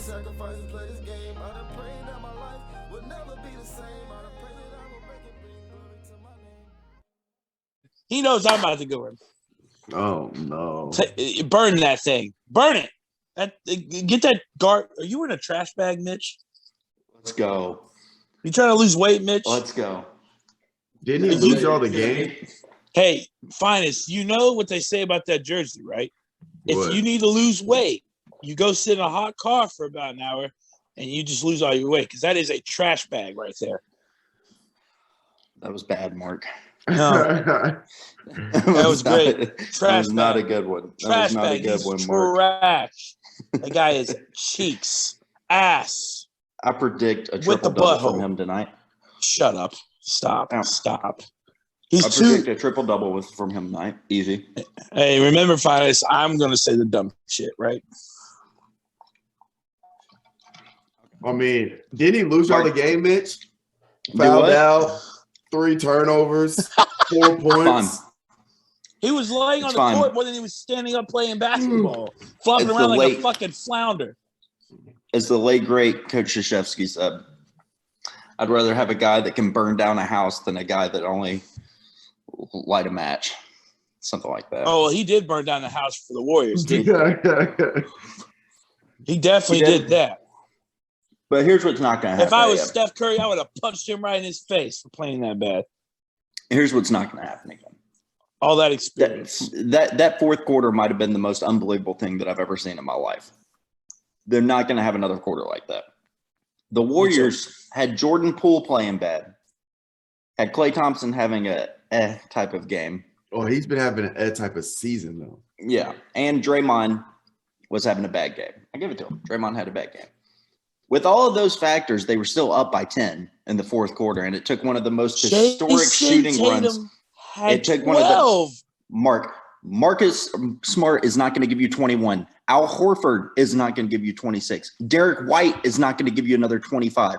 sacrifices, play this game. I done prayed that my life would never be the same. I done prayed that I will make it bring glory to my name. He knows I'm about to go in. Oh no! Burn that thing. Burn it. Get that guard. Are you in a trash bag, Mitch? Let's go. You trying to lose weight, Mitch? Let's go. Didn't he lose all the game? Hey, Finest, you know what they say about that jersey, right? What? If you need to lose weight, you go sit in a hot car for about an hour and you just lose all your weight because that is a trash bag right there. That was bad, Mark. No. That was great. Trash That was not bag. a good one. That Trash was not bag. a good He's one, Mark. trash. The guy is cheeks, ass. I predict a With the triple-double from butthole. him tonight. Shut up. Stop. Ow. Stop. I He's predict too. a triple-double from him tonight. Easy. Hey, remember, Finest, I'm going to say the dumb shit, right? I mean, didn't he lose all the game, Mitch? Do Fouled what? out, 3 turnovers, 4 points. Fine. He was laying on It's the fine. court more than he was standing up playing basketball, flopping It's around the like a late- fucking flounder. As the late, great Coach Krzyzewski said, I'd rather have a guy that can burn down a house than a guy that only light a match. Something like that. Oh, well, he did burn down the house for the Warriors, didn't he? He definitely He did. did that. But here's what's not going to happen. If I was Steph Curry, I would have punched him right in his face for playing that bad. Here's what's not going to happen again. All that experience. That fourth quarter might have been the most unbelievable thing that I've ever seen in my life. They're not going to have another quarter like that. The Warriors had Jordan Poole playing bad, had Klay Thompson having a type of game. Oh, he's been having an type of season, though. Yeah, and Draymond was having a bad game. I give it to him. Draymond had a bad game. With all of those factors, they were still up by 10 in the fourth quarter, and it took one of the most historic shooting runs. It took 12. one of the Marcus Smart is not going to give you 21. Al Horford is not going to give you 26. Derek White is not going to give you another 25.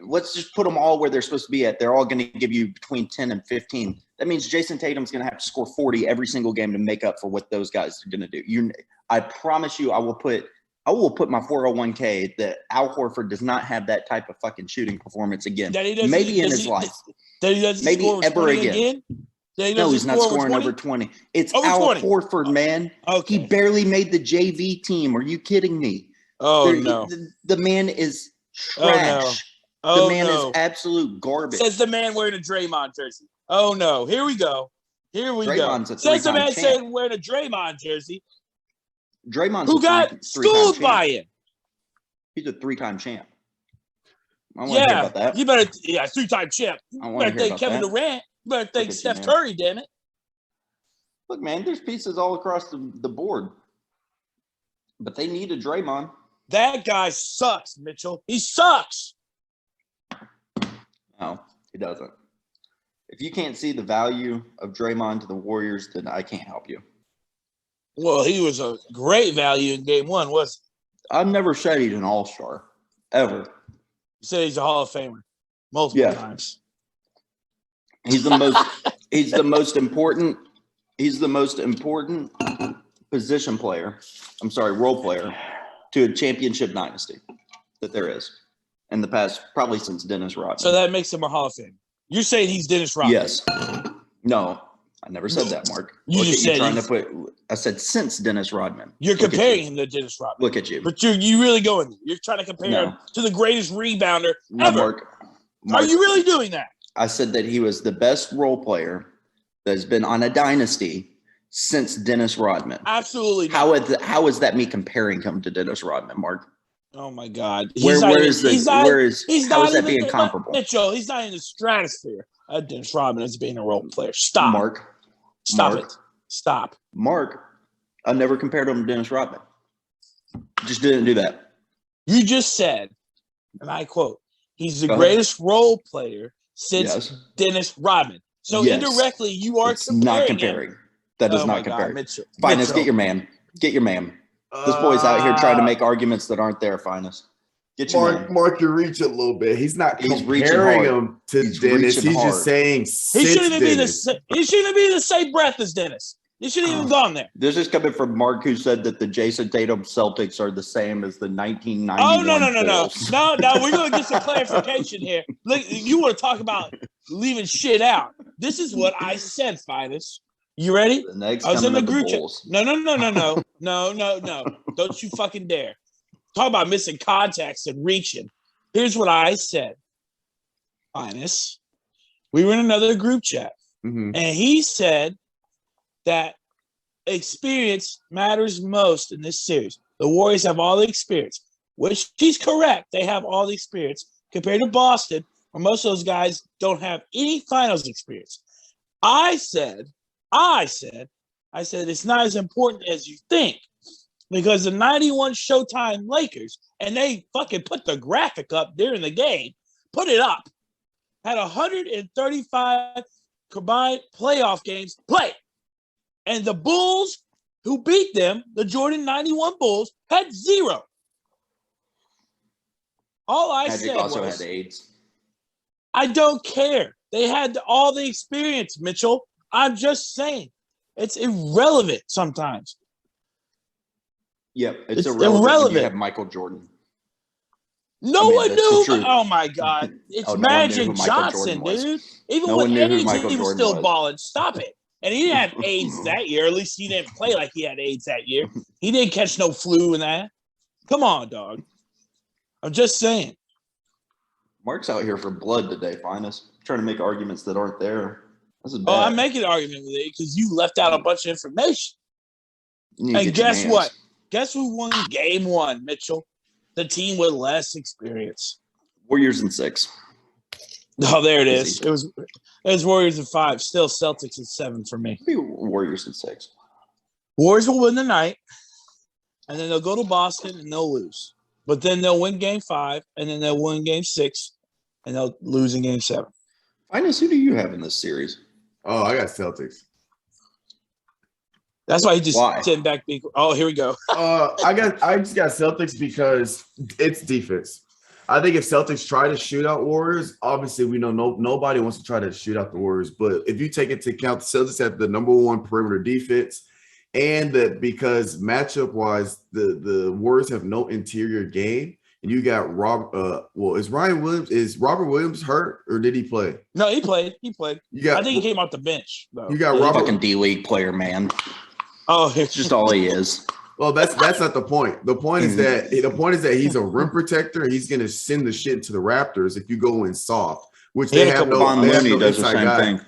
Let's just put them all where they're supposed to be at. They're all going to give you between 10 and 15. That means Jason Tatum's going to have to score 40 every single game to make up for what those guys are going to do. I promise you, I will put my 401k that Al Horford does not have that type of fucking shooting performance again. Maybe in his life. Maybe ever again. No, he's not scoring over 20. It's Over Al 20. Horford, man. Okay. He barely made the JV team. Are you kidding me? Oh, no. The man is Oh, trash. no. The Oh, man no. is absolute garbage. Says the man wearing a Draymond jersey. Oh, no. Here we go. Draymond's a Says the three-time man champ. saying wearing a Draymond jersey. Draymond's Who a got three-time schooled champ. by him. He's a 3-time champ. I want to hear Yeah. about that. You better, 3-time champ. I You want to better hear thank about Kevin that. Durant. You better thank at you, Steph man. Curry, damn it. Look, man, there's pieces all across the board. But they need a Draymond. That guy sucks, Mitchell. He sucks. No, he doesn't. If you can't see the value of Draymond to the Warriors, then I can't help you. Well, he was a great value in game one, wasn't I've never said he's an all-star, ever. he? You said he's a Hall of Famer multiple Yeah. times. He's the most he's the most important position player, role player to a championship dynasty that there is in the past, probably since Dennis Rodman. So that makes him a Hall of Famer. You're saying he's Dennis Rodman. Yes. No, I never said that, Mark. You Look just at said trying to he's- put. I said since Dennis Rodman. You're Look at comparing you. him to Dennis Rodman. Look at you. But you really going there. You're trying to compare No. him to the greatest rebounder No, ever. Mark. Are you really doing that? I said that he was the best role player that has been on a dynasty since Dennis Rodman. Absolutely not. How is that me comparing him to Dennis Rodman, Mark? Oh my God. How is that being comparable? Mitchell, he's not in the stratosphere of Dennis Rodman as being a role player. Stop. Mark. Stop Mark. it. Stop. Mark, I never compared him to Dennis Rodman. Just didn't do that. You just said, and I quote, he's the Go ahead. greatest role player since Yes. Dennis Rodman. So Yes. indirectly, you are It's not comparing him. comparing. That is Oh my not God, comparing. Mitchell. Finest, Mitchell. get your man. Get your man. This boy's out here trying to make arguments that aren't there, Finest. Get your man. Mark, you reach a little bit. He's not He's reaching comparing hard. him to He's Dennis. reaching He's hard. just saying He since shouldn't be Dennis. he shouldn't be the same breath as Dennis. You shouldn't even gone there. This is coming from Mark, who said that the Jason Tatum Celtics are the same as the 1991 Oh, no. Bulls. No, we're going to get some clarification here. Look, you want to talk about leaving shit out. This is what I said, Finis. You ready? The next I was in the coming of group chat. Bulls. No. No. Don't you fucking dare. Talk about missing context and reaching. Here's what I said. Finis. We were in another group chat. Mm-hmm. And he said that experience matters most in this series. The Warriors have all the experience, which he's correct. They have all the experience compared to Boston, where most of those guys don't have any finals experience. I said it's not as important as you think, because the 91 Showtime Lakers, and they fucking put the graphic up during the game, put it up, had 135 combined playoff games played. And the Bulls, who beat them, the Jordan 91 Bulls, had 0. All I Magic said also was, had AIDS. I don't care. They had all the experience, Mitchell. I'm just saying. It's irrelevant sometimes. Yep, It's it's irrelevant when irrelevant. you have Michael Jordan. No one that's the knew. truth. Oh, my God. It's No one knew Magic who Michael Johnson, Jordan was. dude. Even No with one knew who AIDS, Michael he was Jordan still was. balling. Stop it. And he didn't have AIDS that year. At least he didn't play like he had AIDS that year. He didn't catch no flu in that. Come on, dog. I'm just saying. Mark's out here for blood today, Finest. Trying to make arguments that aren't there. This is bad. Oh, I'm making an argument with it because you left out a bunch of information. You need to And get your guess hands. what? Guess who won game 1, Mitchell? The team with less experience. Warriors in 6. Oh, there it is. Easy. It was Warriors in 5. Still Celtics in 7 for me. Maybe Warriors in 6. Warriors will win the night, and then they'll go to Boston and they'll lose. But then they'll win game 5, and then they'll win game 6, and they'll lose in game 7. Finest, who do you have in this series? Oh, I got Celtics. That's why he just Why? sitting back. Oh, here we go. I just got Celtics because it's defense. I think if Celtics try to shoot out Warriors, obviously we know nobody wants to try to shoot out the Warriors. But if you take into account the Celtics have the number 1 perimeter defense, and that because matchup wise, the Warriors have no interior game, and you got is Robert Williams hurt or did he play? No, he played. I think he came off the bench, though. You got He's a Robert. fucking D-League player, man. Oh, It's just all he is. Well, that's not the point. The point is that he's a rim protector. He's going to send the shit to the Raptors if you go in soft, which they have no. Von They have Looney no does the inside same guy. thing.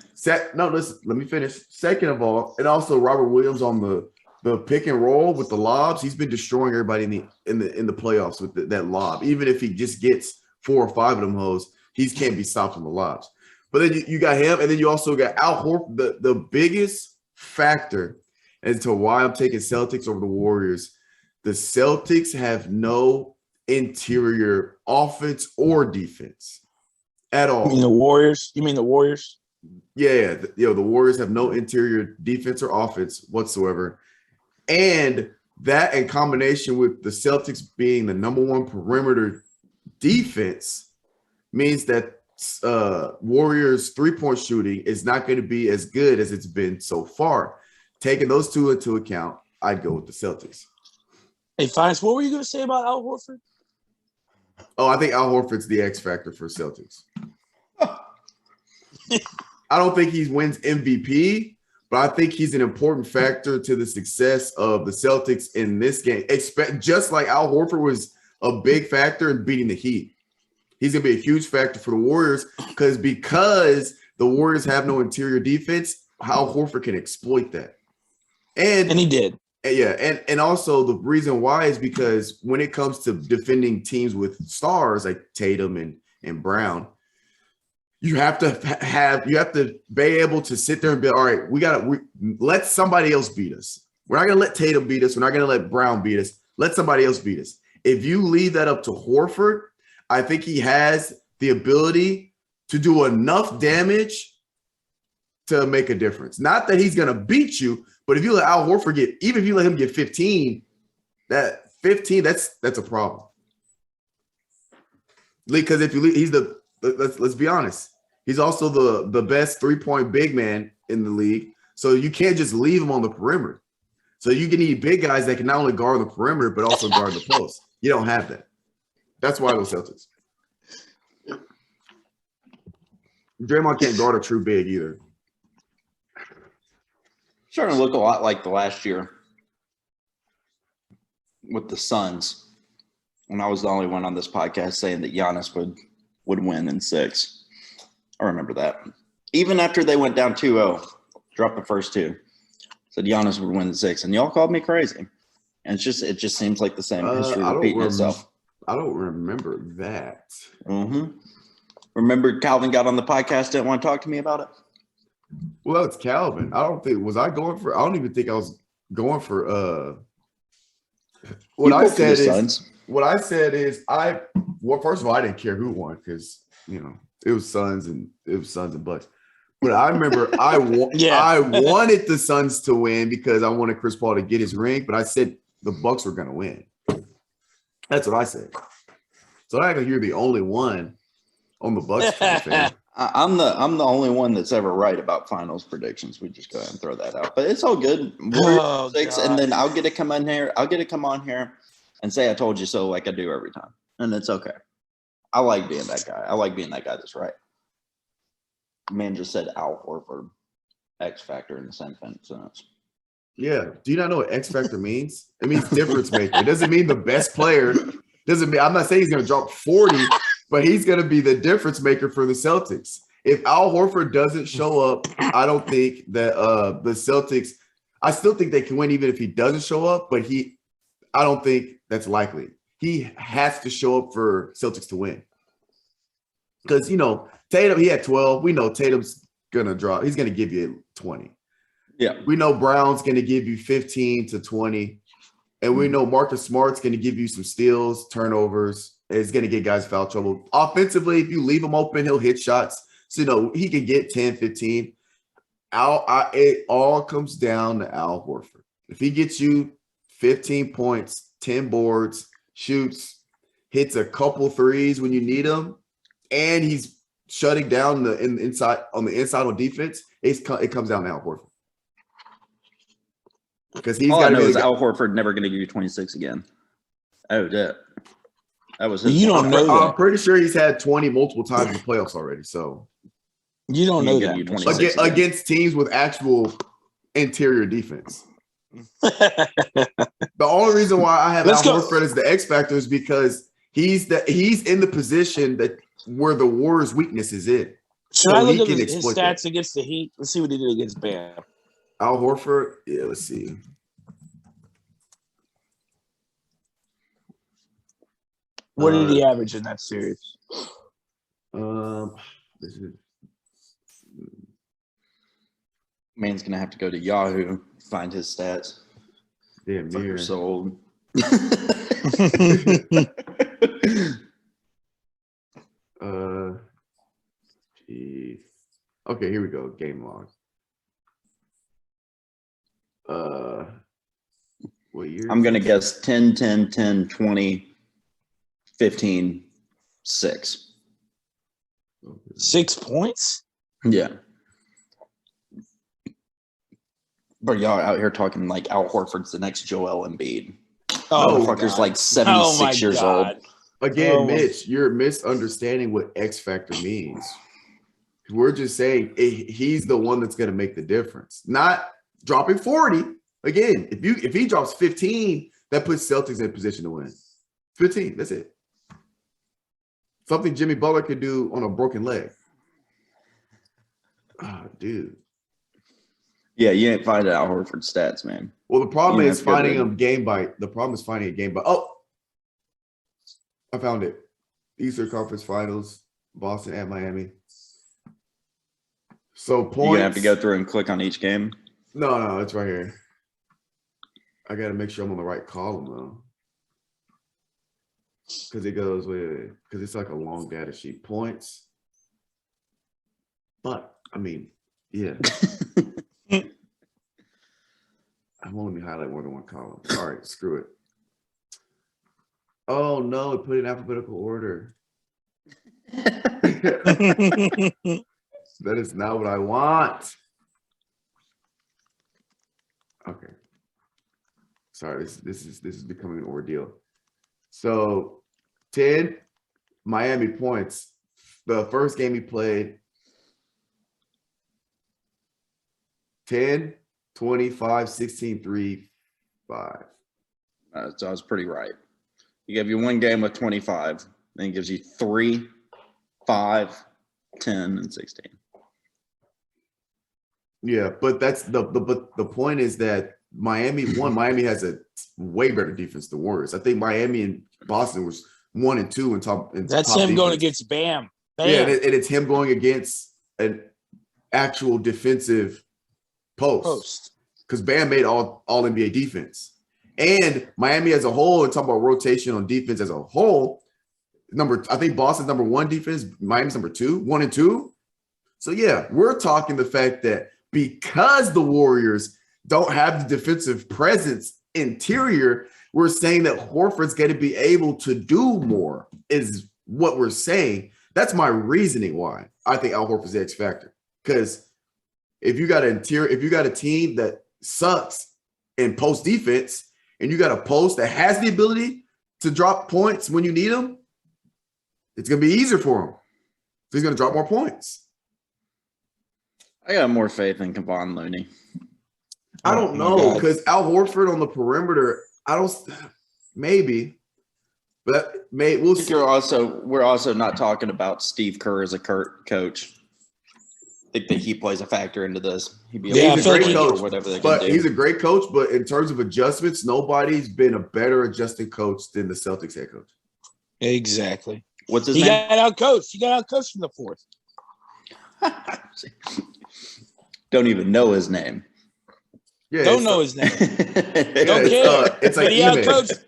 Listen. Let me finish. Second of all, and also Robert Williams on the pick and roll with the lobs. He's been destroying everybody in the playoffs with that lob. Even if he just gets 4 or 5 of them hoes, he can't be stopped on the lobs. But then you got him, and then you also got Al Horford. The biggest factor as to why I'm taking Celtics over the Warriors. The Celtics have no interior offense or defense at all. You mean the Warriors? Yeah, the Warriors have no interior defense or offense whatsoever. And that in combination with the Celtics being the number 1 perimeter defense means that Warriors 3-point shooting is not going to be as good as it's been so far. Taking those two into account, I'd go with the Celtics. Hey, Finis, what were you going to say about Al Horford? Oh, I think Al Horford's the X factor for Celtics. I don't think he wins MVP, but I think he's an important factor to the success of the Celtics in this game. Just like Al Horford was a big factor in beating the Heat. He's going to be a huge factor for the Warriors because the Warriors have no interior defense, Al Horford can exploit that. And he did. Yeah, and also the reason why is because when it comes to defending teams with stars like Tatum and Brown, you have to be able to sit there and be all right. Let somebody else beat us. We're not gonna let Tatum beat us. We're not gonna let Brown beat us. Let somebody else beat us. If you leave that up to Horford, I think he has the ability to do enough damage to make a difference. Not that he's gonna beat you. But if you let Al Horford even if you let him get 15, that's a problem. Because let's be honest, he's also the best 3-point big man in the league. So you can't just leave them on the perimeter. So you can need big guys that can not only guard the perimeter, but also guard the post. You don't have that. That's why those Celtics. Draymond can't guard a true big either. Starting to look a lot like the last year with the Suns. And I was the only one on this podcast saying that Giannis would win in 6. I remember that. Even after they went down 2-0, dropped the first 2, said Giannis would win in 6. And y'all called me crazy. And it just seems like the same history repeating itself. I don't remember that. Mm-hmm. Remember Calvin got on the podcast, didn't want to talk to me about it? Well, it's Calvin. I don't even think I was going for what I said is first of all, I didn't care who won because it was Suns and Bucks. But I remember I wanted the Suns to win because I wanted Chris Paul to get his ring, but I said the Bucks were gonna win. That's what I said. So I think you're the only one on the Bucks fan. I'm the only one that's ever right about finals predictions. We just go ahead and throw that out, but it's all good. We're 6, and then I'll get to come on here and say I told you so, like I do every time, and it's okay. I like being that guy. I like being that guy that's right. Man just said Al Horford, X Factor in the same sentence. Yeah. Do you not know what X Factor means? It means difference maker. It doesn't mean the best player. I'm not saying he's going to drop 40, but he's going to be the difference maker for the Celtics. If Al Horford doesn't show up, I don't think that the Celtics – I still think they can win even if he doesn't show up, but I don't think that's likely. He has to show up for Celtics to win. Because, Tatum, he had 12. We know Tatum's going to drop. He's going to give you 20. Yeah. We know Brown's going to give you 15 to 20. And we know Marcus Smart's going to give you some steals, turnovers. It's going to get guys foul trouble. Offensively, if you leave him open, he'll hit shots. So, he can get 10, 15. It all comes down to Al Horford. If he gets you 15 points, 10 boards, shoots, hits a couple threes when you need him, and he's shutting down the inside on defense, it comes down to Al Horford. Because he's all got I know to is Al Horford never going to give you 26 again. Oh, that was his. You don't know that. I'm pretty sure he's had 20 multiple times in the playoffs already. So you don't know that against teams with actual interior defense. The only reason why I have Al Horford as the X factor is because he's in the position that where the Warriors' weakness is in. Should I look at his stats against the Heat? Let's see what he did against Bam. Al Horford, yeah, let's see. What did he average in that series? Man's gonna have to go to Yahoo, find his stats. Damn near. So old. Geez. Okay, here we go. Game log. What year? I'm gonna guess 10, 10, 10, 20, 15, 6. 6 points? Yeah. But y'all out here talking like Al Horford's the next Joel Embiid. Oh, motherfucker's like 76 years old. Again, Mitch, you're misunderstanding what X factor means. We're just saying he's the one that's going to make the difference. Not dropping 40. Again, if he drops 15, that puts Celtics in position to win. 15, that's it. Something Jimmy Butler could do on a broken leg. Oh, dude. Yeah, you ain't finding Al Horford stats, man. Well, the problem is finding him game by. The problem is finding a game by. Oh, I found it. Eastern Conference Finals, Boston at Miami. So points. You have to go through and click on each game. No, it's right here. I got to make sure I'm on the right column though, because it goes with because it's like a long data sheet. Points, but I mean, yeah. I won't let me highlight more than one column. All right, screw it. Oh no, it put it in alphabetical order. That is not what I want. Okay. Sorry, this is becoming an ordeal. So 10 Miami points. The first game he played 10, 25, 16, 3, 5. So I was pretty right. He gave you one game with 25, then he gives you 3, 5, 10, and 16. Yeah, but that's the point is that Miami has a way better defense than Warriors. I think Miami and Boston was 1 and 2 in top. That's top him going defense. against Bam. Yeah, and it's him going against an actual defensive post. Because Bam made all NBA defense. And Miami as a whole, and talking about rotation on defense as a whole, I think Boston's number 1 defense, Miami's number 2, 1 and 2. So yeah, we're talking the fact that because the Warriors don't have the defensive presence interior, we're saying that Horford's going to be able to do more is what we're saying. That's my reasoning why I think Al Horford's the X factor. Because if you got a team that sucks in post defense, and you got a post that has the ability to drop points when you need them, it's going to be easier for him. So he's going to drop more points. I got more faith in Kevon Looney. I don't know, because Al Horford on the perimeter, maybe, but we'll see. We're also not talking about Steve Kerr as a coach. I think that he plays a factor into this. He's a great coach, whatever they but can do. He's a great coach. But in terms of adjustments, nobody's been a better adjusting coach than the Celtics head coach. Exactly. What's his name? He got outcoached in the fourth. Don't even know his name. Yeah, don't know his name. Don't care. It's like he outcoached.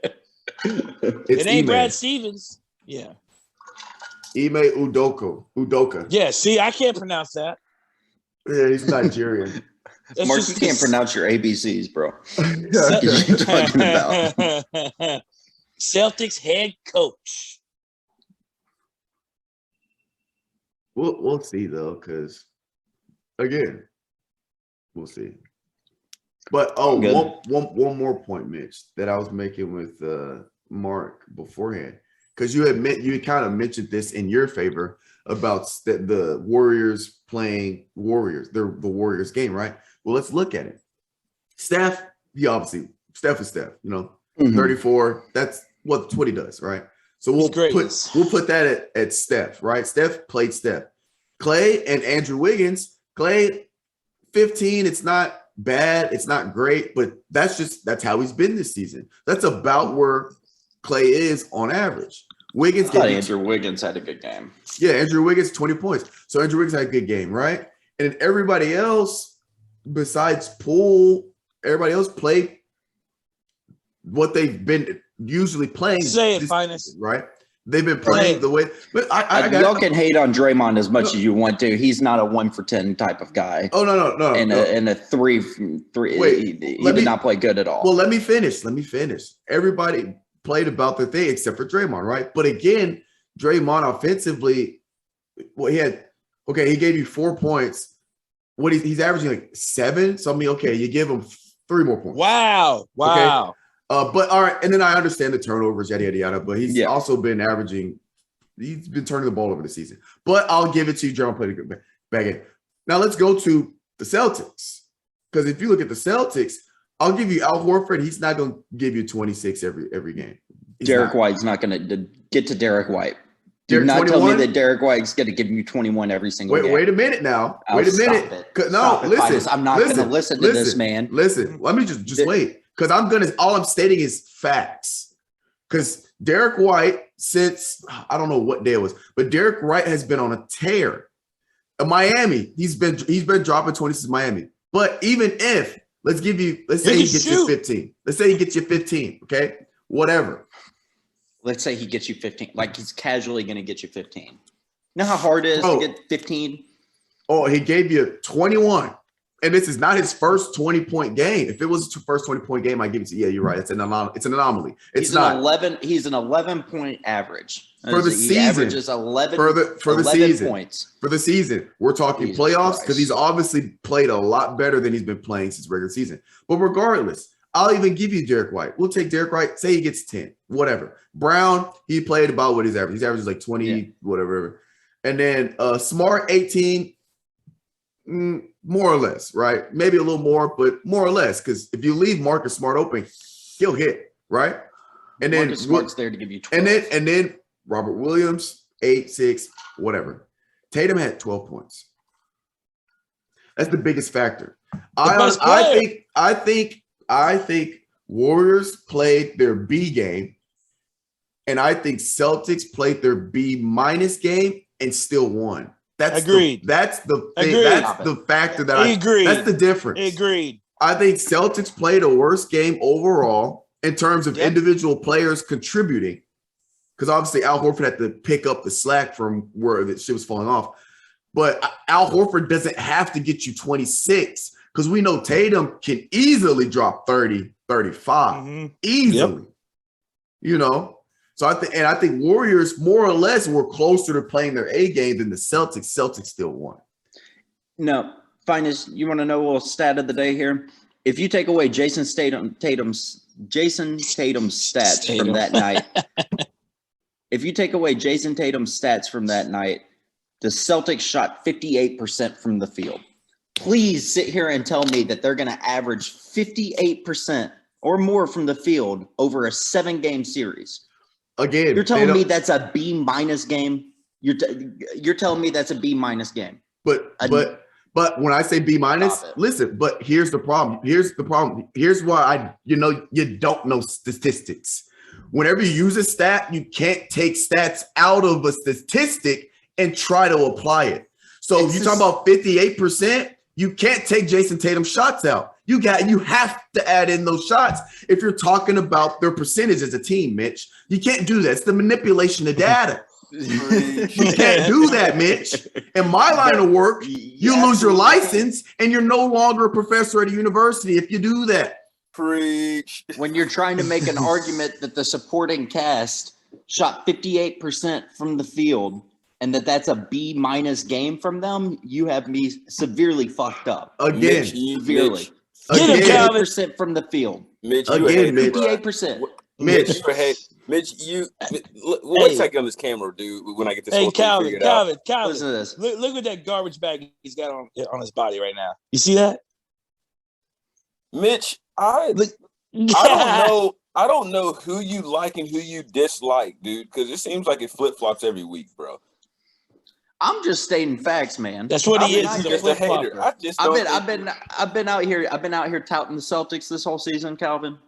It ain't Ime. Brad Stevens. Yeah. Ime Udoka. Yeah. See, I can't pronounce that. Yeah, he's Nigerian. Mark, you can't pronounce your ABCs, bro. What are you talking about? Celtics head coach. We'll see though, because again, we'll see. But one more point, Mitch, that I was making with Mark beforehand, because you kind of mentioned this in your favor about the Warriors playing Warriors, the Warriors game, right? Well, let's look at it. Steph is Steph, 34. That's what he does, right? So we'll put that at Steph, right? Steph played Steph. Clay and Andrew Wiggins. Clay, 15. It's not bad. It's not great, but that's how he's been this season. That's about where Clay is on average. Andrew Wiggins had a good game. Yeah, Andrew Wiggins, 20 points. So Andrew Wiggins had a good game, right? And everybody else, besides Poole, everybody else played what they've been usually playing. Say it, Finest. Right? They've been playing the way. But y'all can hate on Draymond as much as you want to. He's not a 1 for 10 type of guy. Oh no. And a 3. Wait, he did not play good at all. Well, let me finish. Everybody played about their thing except for Draymond, right? But again, Draymond offensively, he gave you 4 points. He's averaging like 7. So I mean, okay, you give him 3 more points. Wow. Okay? But all right, and then I understand the turnovers, yada yada yada. But he's also been averaging. He's been turning the ball over the season. But I'll give it to you. Draymond played a good back end. Now let's go to the Celtics, because if you look at the Celtics, I'll give you Al Horford. He's not going to give you 26 every game. Derek White's not going to get to Derek White. Do not tell me that Derek White's going to give you 21 every single game. Wait a minute now. Wait a minute. Listen. I'm not going to listen to this, man. Listen. Let me just wait. Because all I'm stating is facts. Because Derek White, since I don't know what day it was, but Derek White has been on a tear. In Miami, he's been dropping 26 in Miami. But even if let's say he gets you 15. Let's say he gets you 15. Okay, whatever. Let's say he gets you 15. Like he's casually going to get you 15. You know how hard it is to get 15? Oh, he gave you 21. And this is not his first 20-point game. If it was his first 20-point game, I give it to you. Yeah, you're right. It's an anomaly. He's an 11-point average. For the season. He averages 11 for the season points. For the season. We're talking Jesus playoffs because he's obviously played a lot better than he's been playing since regular season. But regardless, I'll even give you Derek White. We'll take Derek White. Say he gets 10, whatever. Brown, he played about what his average. His average is like 20, whatever. And then Smart, 18, more or less, right? Maybe a little more, but more or less. Because if you leave Marcus Smart open, he'll hit, right? And then Marcus Smart's there to give you 12. And then Robert Williams, 8, 6, whatever. Tatum had 12 points. That's the biggest factor. I think Warriors played their B game, and I think Celtics played their B minus game and still won. That's agreed. That's the thing. Agreed. That's the factor that agreed. That's the difference. Agreed. I think Celtics played a worse game overall in terms of individual players contributing, because obviously Al Horford had to pick up the slack from where the shit was falling off. But Al Horford doesn't have to get you 26, because we know Tatum can easily drop 30, 35, easily. You know? So I think Warriors more or less were closer to playing their A game than the Celtics. Celtics still won. No, Finis, you want to know a little stat of the day here? If you take away Jason Tatum's stats from that night, if you take away Jason Tatum's stats from that night, the Celtics shot 58% from the field. Please sit here and tell me that they're going to average 58% or more from the field over a 7-game series. Again, you're telling me that's a B minus game. You're telling me that's a B minus game. But when I say B minus, listen. But here's the problem. Here's why you don't know statistics. Whenever you use a stat, you can't take stats out of a statistic and try to apply it. So you're talking about 58%. You can't take Jason Tatum's shots out. You have to add in those shots if you're talking about their percentage as a team, Mitch. You can't do that. It's the manipulation of data. You can't do that, Mitch. In my line of work, you lose your license and you're no longer a professor at a university if you do that. Preach. When you're trying to make an argument that the supporting cast shot 58% from the field and that's a B minus game from them, you have me severely fucked up. Again, severely. Get him, Calvin. 58% from the field. Mitch, again, Mitch. 58%. Mitch, wait till I get on this camera, dude. When I get this whole thing figured out. Calvin. Listen to this. Look at that garbage bag he's got on his body right now. You see that? Mitch, I don't know who you like and who you dislike, dude, because it seems like it flip-flops every week, bro. I'm just stating facts, man. That's what he is. He's just a hater. I've been out here touting the Celtics this whole season, Calvin.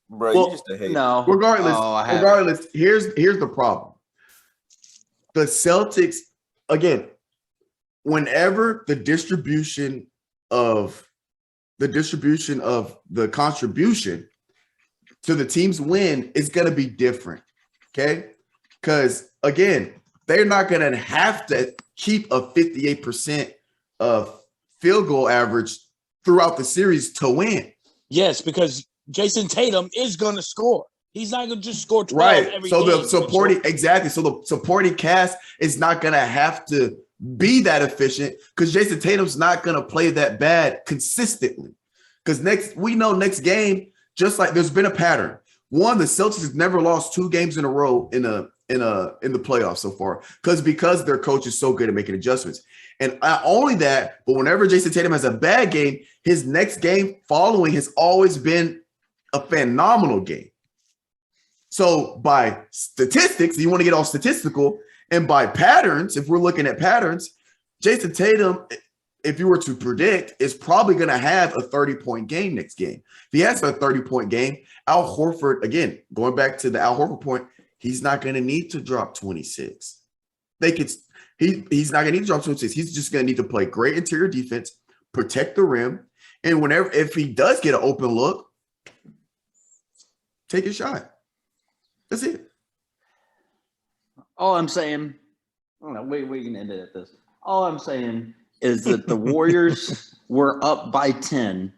Bro, you're just a hater. No. Regardless, here's the problem. The Celtics, again, whenever the distribution of the contribution to the team's win is going to be different. Okay? Because again, they're not going to have to keep a 58% of field goal average throughout the series to win. Yes, because Jason Tatum is going to score. He's not going to just score 12 every so game. The supporting cast is not going to have to be that efficient because Jason Tatum's not going to play that bad consistently. Because we know next game, just like there's been a pattern. One, the Celtics have never lost 2 games in a row in the playoffs so far because their coach is so good at making adjustments. And not only that, but whenever Jason Tatum has a bad game, his next game following has always been a phenomenal game. So by statistics, you want to get all statistical, and by patterns, if we're looking at patterns, Jason Tatum, if you were to predict, is probably going to have a 30-point game next game. If he has a 30-point game, Al Horford, again, going back to the Al Horford point, he's not going to need to drop 26. He's not going to need to drop 26. He's just going to need to play great interior defense, protect the rim, and if he does get an open look, take a shot. That's it. All I'm saying, we can end it at this. All I'm saying is that the Warriors were up by 10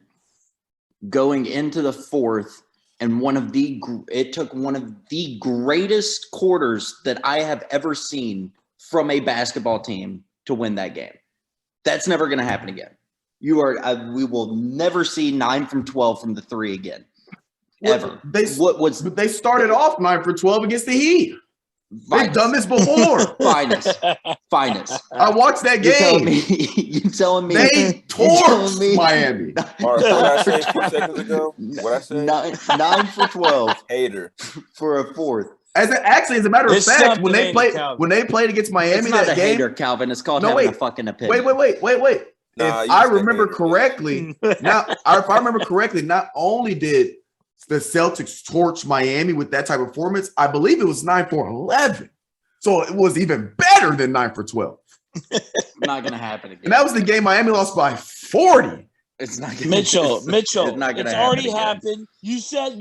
going into the fourth, and it took one of the greatest quarters that I have ever seen from a basketball team to win that game. That's never going to happen again. We will never see 9 from 12 from the three again. Ever. They started off 9 for 12 against the Heat. They've done this before. Finest. I watched that game. You telling me They torched Miami. Mark, what I said a few seconds ago? What I said? 9 for 12 Hater. for a fourth. As a matter of It's fact, when they something, played against Miami It's not that a game, hater, Calvin. It's called having a fucking opinion. wait. Nah, If you I said remember hater. correctly, if I remember correctly, not only did the Celtics torch Miami with that type of performance, I believe it was 9 for 11. So it was even better than 9 for 12. Not going to happen again. And that was the game Miami lost by 40. It's not gonna, Mitchell, it's not gonna it's happen already again. happened. You said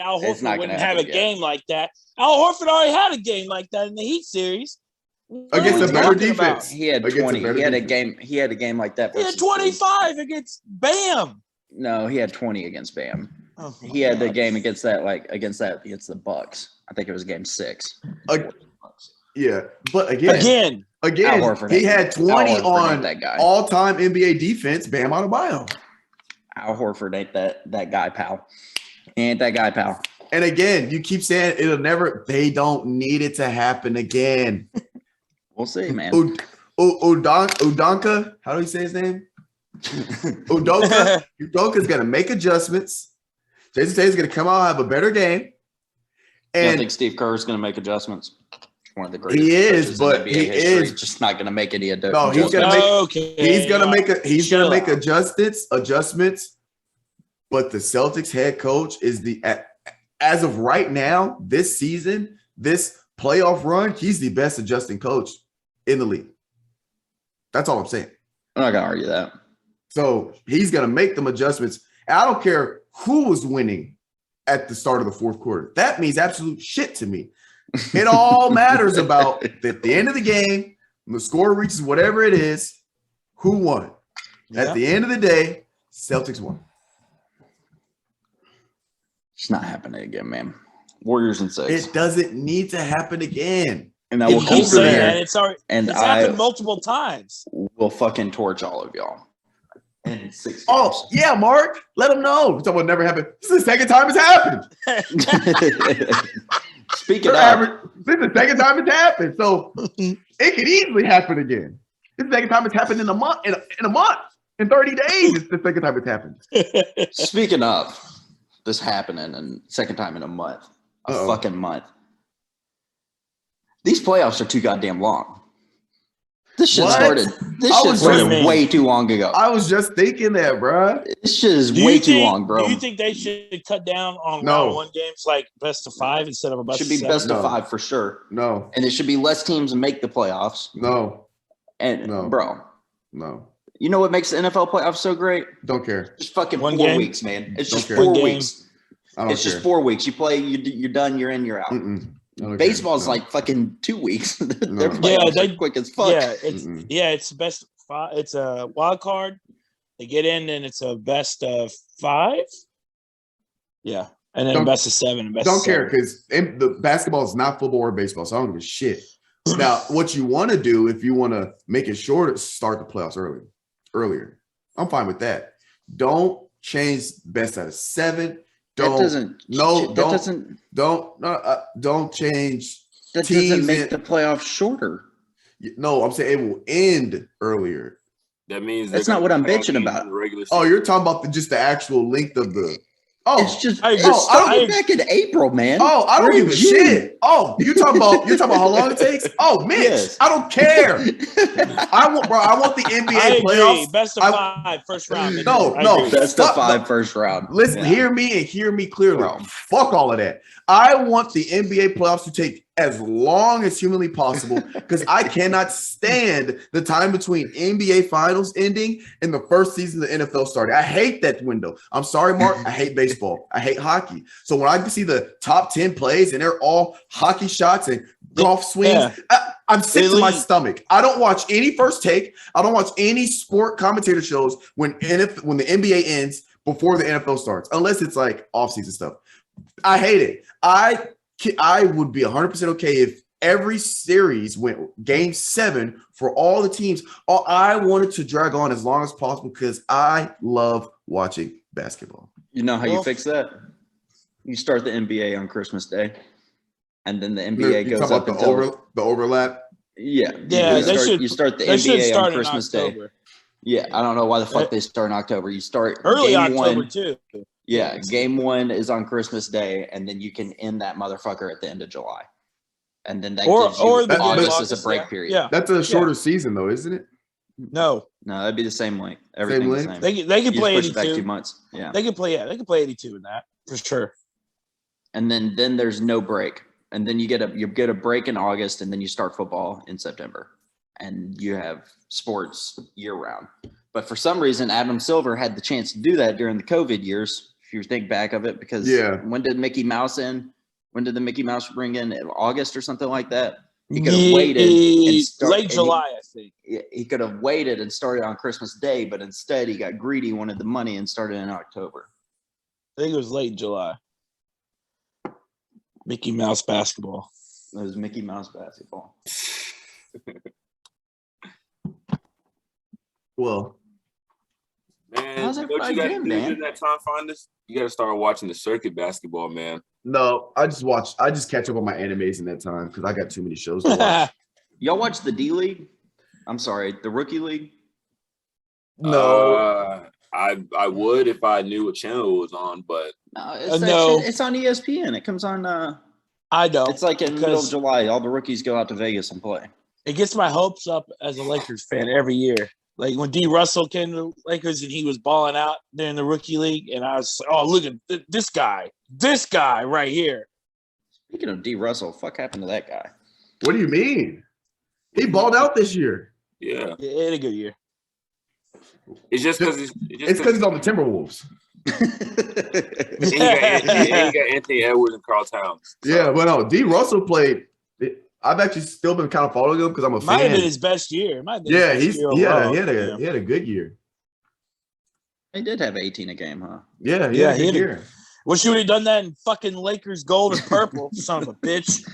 Al It's not Horford gonna wouldn't happen have a again. game like that. Al Horford already had a game like that in the Heat series. What Against are a we better talking about? defense. He had Against a 20. better He had a defense. game. He had a game like that. He had versus 25 against Bam. No, he had 20 against Bam. Oh, He had the God. game against the Bucks. I think it was game 6. Yeah, but again, Al Horford he ain't- had 20 Al Horford ain't on that guy. all-time NBA defense. Bam Adebayo. Al Horford ain't that guy, pal. He ain't that guy, pal. And again, you keep saying it'll never. They don't need it to happen again. We'll see, man. Udoka, how do you say his name? Udoka. Udoka's gonna make adjustments. Jason Tatum's gonna come out and have a better game. I And think Steve Kerr's going to make adjustments. One of the greatest. He is, coaches in but NBA he history. is- Just not going to make any adjustments. No, he's gonna make- Okay, he's gonna chill make out. adjustments. But the Celtics head coach is as of right now, this season, this playoff run, he's the best adjusting coach in the league. That's all I'm saying. I'm not going to argue that. So he's gonna make them adjustments. And I don't care who was winning at the start of the fourth quarter. That means absolute shit to me. It all matters about at the end of the game, when the score reaches whatever it is, who won. Yeah. At the end of the day, Celtics won. It's not happening again, man. Warriors in 6. It doesn't need to happen again. And I You will keep keep over saying there. that. It's already And it's I happened multiple times. will fucking torch all of y'all. In 6 games. Oh, yeah, Mark. Let them know. We're talking about never happened. This is the second time it's happened. Speaking They're of, average- This is the second time it's happened. So it could easily happen again. This is the second time it's happened in a month. In a month. In 30 days, it's the second time it's happened. speaking of this happening and second time in a month, Uh-oh. fucking month. These playoffs are too goddamn long. This shit What? started. This I shit was started just- way too long ago. I was just thinking that, bruh. This shit is Do way you too think- long, bro. Do you think they should cut down on No. round one games like best of 5 instead of a best Should of be 7? best of No. 5 for sure, No, and it should be less teams make the playoffs. no, And No. bro, no. you know what makes the NFL playoffs so great? Don't care. Just fucking One 4 game? weeks, man. It's Don't just care. 4 One game. weeks. I don't It's care. just 4 weeks. You play, you're done. You're in. You're out. Mm-mm. I don't care. Baseball's No. like fucking 2 weeks. Their No. playoffs Yeah, are they- quick as fuck. Yeah, Mm-mm. it's best 5. It's a wild card. They get in, and it's a best of 5. Yeah, and then Don't- best of 7 and best. Don't of care 7. because the basketball is not football or baseball, so I don't give a shit. Now, what you want to do if you want to make it shorter, start the playoffs earlier. I'm fine with that. Don't change best out of 7. That doesn't. no, That don't- doesn't. don't change. That teams doesn't make in- the playoffs shorter. No, I'm saying it will end earlier. That means That's they're not what I'm gonna bitching have about. in the regular Oh, season. you're talking about just the actual length of the. Oh, It's just. I It agree. started I- back in April, man. Oh, I don't We're in give a June. shit. Oh, you're talking about how long it takes? Oh, Mitch, Yes. I don't care. I want the NBA I agree. playoffs. Best of 5 first round. No, I no. agree. Best of Fuck 5 first round. Listen, Yeah. hear me and hear me clearly. Bro. Fuck all of that. I want the NBA playoffs to take as long as humanly possible because I cannot stand the time between NBA finals ending and the first season of the NFL starting. I hate that window. I'm sorry, Mark. I hate baseball. I hate hockey. So when I see the top 10 plays and they're all hockey shots and golf swings, Yeah. I'm sick to my Elite. stomach. I don't watch any First Take. I don't watch any sport commentator shows when the NBA ends before the NFL starts, unless it's like off-season stuff. I hate it. I would be 100% okay if every series went game 7 for all the teams. I wanted to drag on as long as possible because I love watching basketball. You know how you fix that? You start the NBA on Christmas Day, and then the NBA goes up until the overlap. Yeah, you start the NBA on Christmas Day. Yeah, I don't know why the fuck they start in October. You start early game October 1, too. Yeah, game 1 is on Christmas Day, and then you can end that motherfucker at the end of July, and then that gives you August as a break period. Yeah, that's a shorter season though, isn't it? No, that'd be the same length. Everything the same. They can play 82. Back 2 months. Yeah, they can play 82 in that for sure. And then there's no break, and then you get a break in August, and then you start football in September, and you have sports year round. But for some reason, Adam Silver had the chance to do that during the COVID years. If you think back of it, because when did Mickey Mouse end? When did the Mickey Mouse bring in August or something like that? He could have waited and late July, I think. He could have waited and started on Christmas Day, but instead he got greedy, wanted the money, and started in October. I think it was late July. Mickey Mouse basketball. It was Mickey Mouse basketball. Well, man, how's it what you got to do man? during that time, find this? You got to start watching the circuit basketball, man. No, I just catch up on my animes in that time because I got too many shows to watch. Y'all watch the D League? I'm sorry, the Rookie League? No. I would if I knew what channel it was on, but no, it's on ESPN. It comes on. I don't. It's like in the middle of July. All the rookies go out to Vegas and play. It gets my hopes up as a Lakers fan every year. Like when D. Russell came to the Lakers and he was balling out there in the Rookie League, and I was like, oh, look at this guy right here. Speaking of D. Russell, fuck happened to that guy? What do you mean? He balled out this year. Yeah, he had a good year. It's just because he's on the Timberwolves. he got Anthony Edwards and Karl Towns. So. Yeah, but no, D. Russell played. I've actually still been kind of following him because I'm a fan. Might have been his best year. He had a good year. He did have 18 a game, huh? Yeah, he had a good year. Wish you would have done that in fucking Lakers gold and purple, son of a bitch.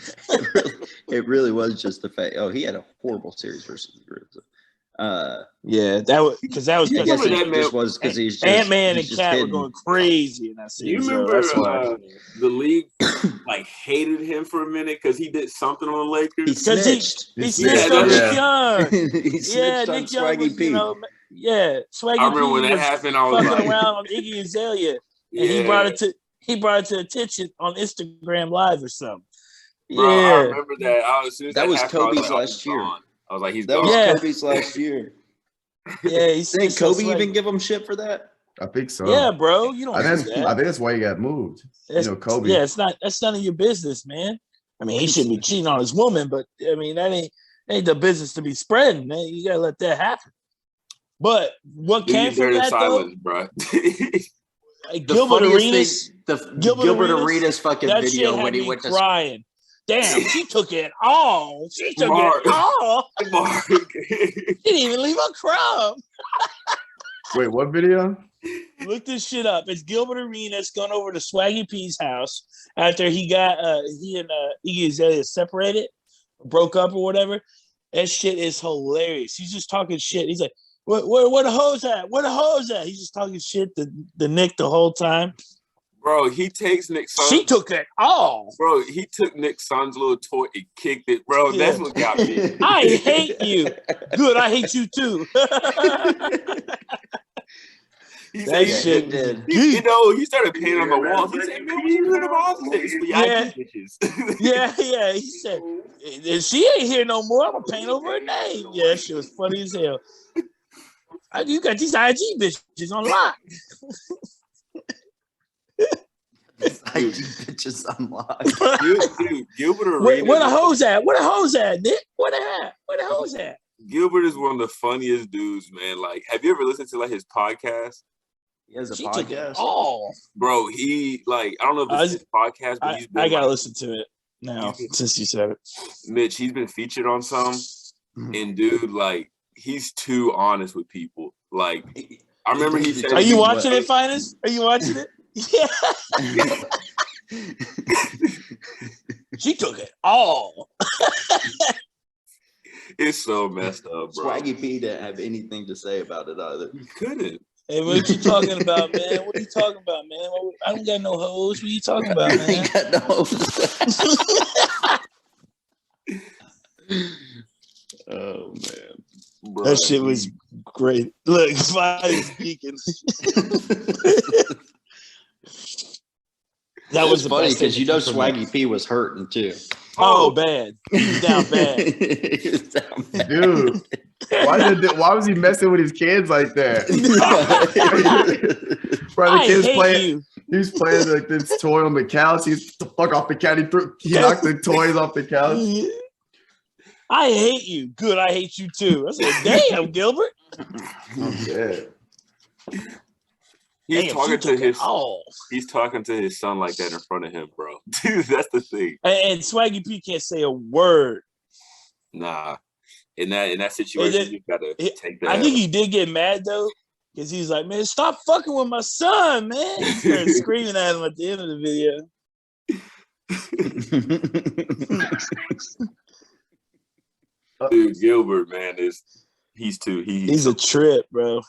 It really was just the fact. Oh, he had a horrible series versus the Grizz. That was because Ant-Man and Cat were going crazy in that series. You remember the league like hated him for a minute because he did something on the Lakers? He snitched. He snitched on Nick Young. He snitched on Swaggy P. Swaggy I remember P when that happened. I was fucking around on Iggy Azalea, and he brought it to attention on Instagram Live or something. Bro, I remember that. That was Kobe's last year. I was like, that was Kobe's last year. Yeah, didn't Kobe even give him shit for that? I think so. Yeah, bro, you don't. I think that's why he got moved. Kobe. Yeah, that's none of your business, man. I mean, he shouldn't be cheating on his woman, but I mean that ain't the business to be spreading, man. You gotta let that happen. But what came from that silence, though? Bro. Gilbert Arenas, Gilbert Arenas fucking video when he went crying. Damn, she took it all. She took it all. Mark. She didn't even leave a crumb. Wait, what video? Look this shit up. It's Gilbert Arenas going over to Swaggy P's house after he and Iggy Azalea separated, broke up or whatever. That shit is hilarious. He's just talking shit. He's like, where the hoes at? Where the hoes at? He's just talking shit to Nick the whole time. Bro, he takes Nick's son. She took it all. Bro, he took Nick's son's little toy and kicked it. Bro, that's what got me. I hate you. Good, I hate you too. That shit did. He started painting on the wall. He said, man, what you doing about this? Yeah. He said, if she ain't here no more, I'm going to paint over her name. Yeah, that shit was funny as hell. You got these IG bitches on lock. IG bitches unlocked. Dude, Gilbert Arenas. Where the hoes at? Where the hoes at, Nick? Where the hoes at? Gilbert is one of the funniest dudes, man. Like, have you ever listened to like his podcast? He has a podcast. Oh, bro, he like I don't know if it's his podcast, but I gotta listen to it. now since you said it. Mitch, he's been featured on some, and dude, like, he's too honest with people. Like, I remember he said, "Are you watching it, Finis? Are you watching it?" Yeah. She took it all. It's so messed up, bro. Swaggy P didn't have anything to say about it either. He couldn't. Hey, what you talking about, man? What are you talking about, man? I don't got no hoes. What are you talking about, man? He got no Oh man. Bro, That shit was great. Look, Finis geeking. That was funny best because you know for me. Swaggy P was hurting too. Oh, bad. He's down bad. He was down bad. Dude, why was he messing with his kids like that? Bro, the I kids hate playing. you. He was playing like this toy on the couch. He's the fuck off the couch. He knocked the toys off the couch. I hate you. Good, I hate you too. I said, damn, Gilbert. Yeah. he's Damn, he's talking to his son like that in front of him, bro. Dude, that's the thing. And Swaggy P can't say a word. Nah. In that situation, you gotta take that. I think he did get mad though, because he's like, man, stop fucking with my son, man. He started screaming at him at the end of the video. Dude, Gilbert, man, he's a trip, bro.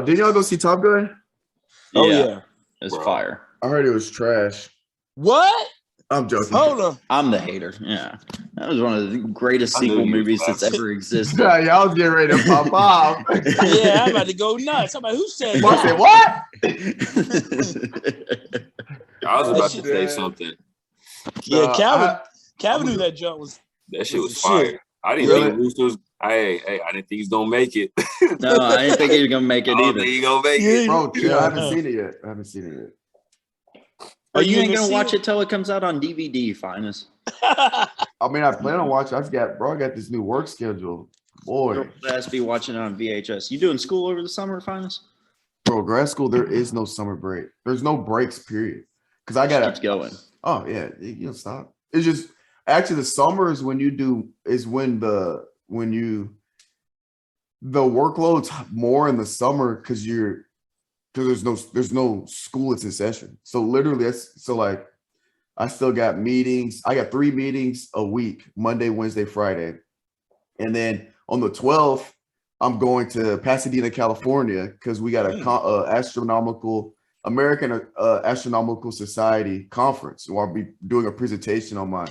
Did y'all go see Top Gun? Oh yeah. It's fire. I heard it was trash. What? I'm joking. Hold on. I'm the hater. Yeah. That was one of the greatest sequel movies that's ever existed. Yeah, y'all was getting ready to pop off. Yeah, I'm about to go nuts. I'm like, who said I said, what? I was about to say something. Yeah, Calvin knew that jump was. That shit was fire. I didn't think Rooster was. I didn't think he was gonna make it. No, I didn't think he was gonna make it I don't either. think he gonna make it. Bro, I haven't seen it yet. Oh, you ain't gonna watch it till it comes out on DVD, Finis. I mean, I plan on watching. I got this new work schedule. Boy. Let's be watching it on VHS. You doing school over the summer, Finis? Bro, grad school, there is no summer break. There's no breaks, period. Because I gotta keep going. Oh yeah, you don't stop. It's just actually the summer is when the workload's more in the summer because there's no school that's in session. So literally like I still got meetings. I got 3 meetings a week, Monday, Wednesday, Friday. And then on the 12th, I'm going to Pasadena, California, because we got a American Astronomical Society conference. Where I'll be doing a presentation on my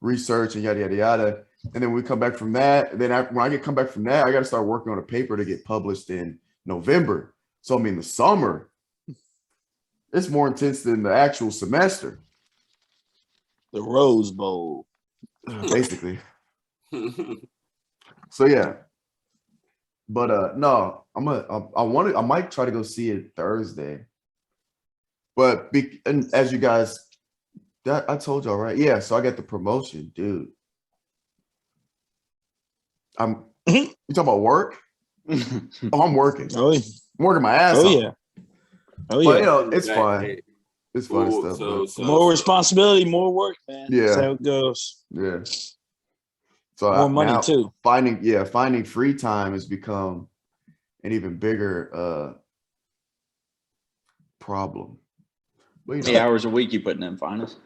research and yada, yada, yada. And then we come back from that. And then when I come back from that, I got to start working on a paper to get published in November. So, I mean, the summer, it's more intense than the actual semester. The Rose Bowl. Basically. So, yeah. But no, I might try to go see it Thursday. But and as you guys, I told y'all, right? Yeah, so I got the promotion, dude. You talking about work? Oh, I'm working. Oh, yeah. I'm working my ass off. Yeah. Oh, But, yeah. it's fun. It's fun stuff. More responsibility, more work, man. Yeah. That's how it goes. Yeah. So more money, now, too. Finding free time has become an even bigger problem. How many hours a week you putting in, Finis?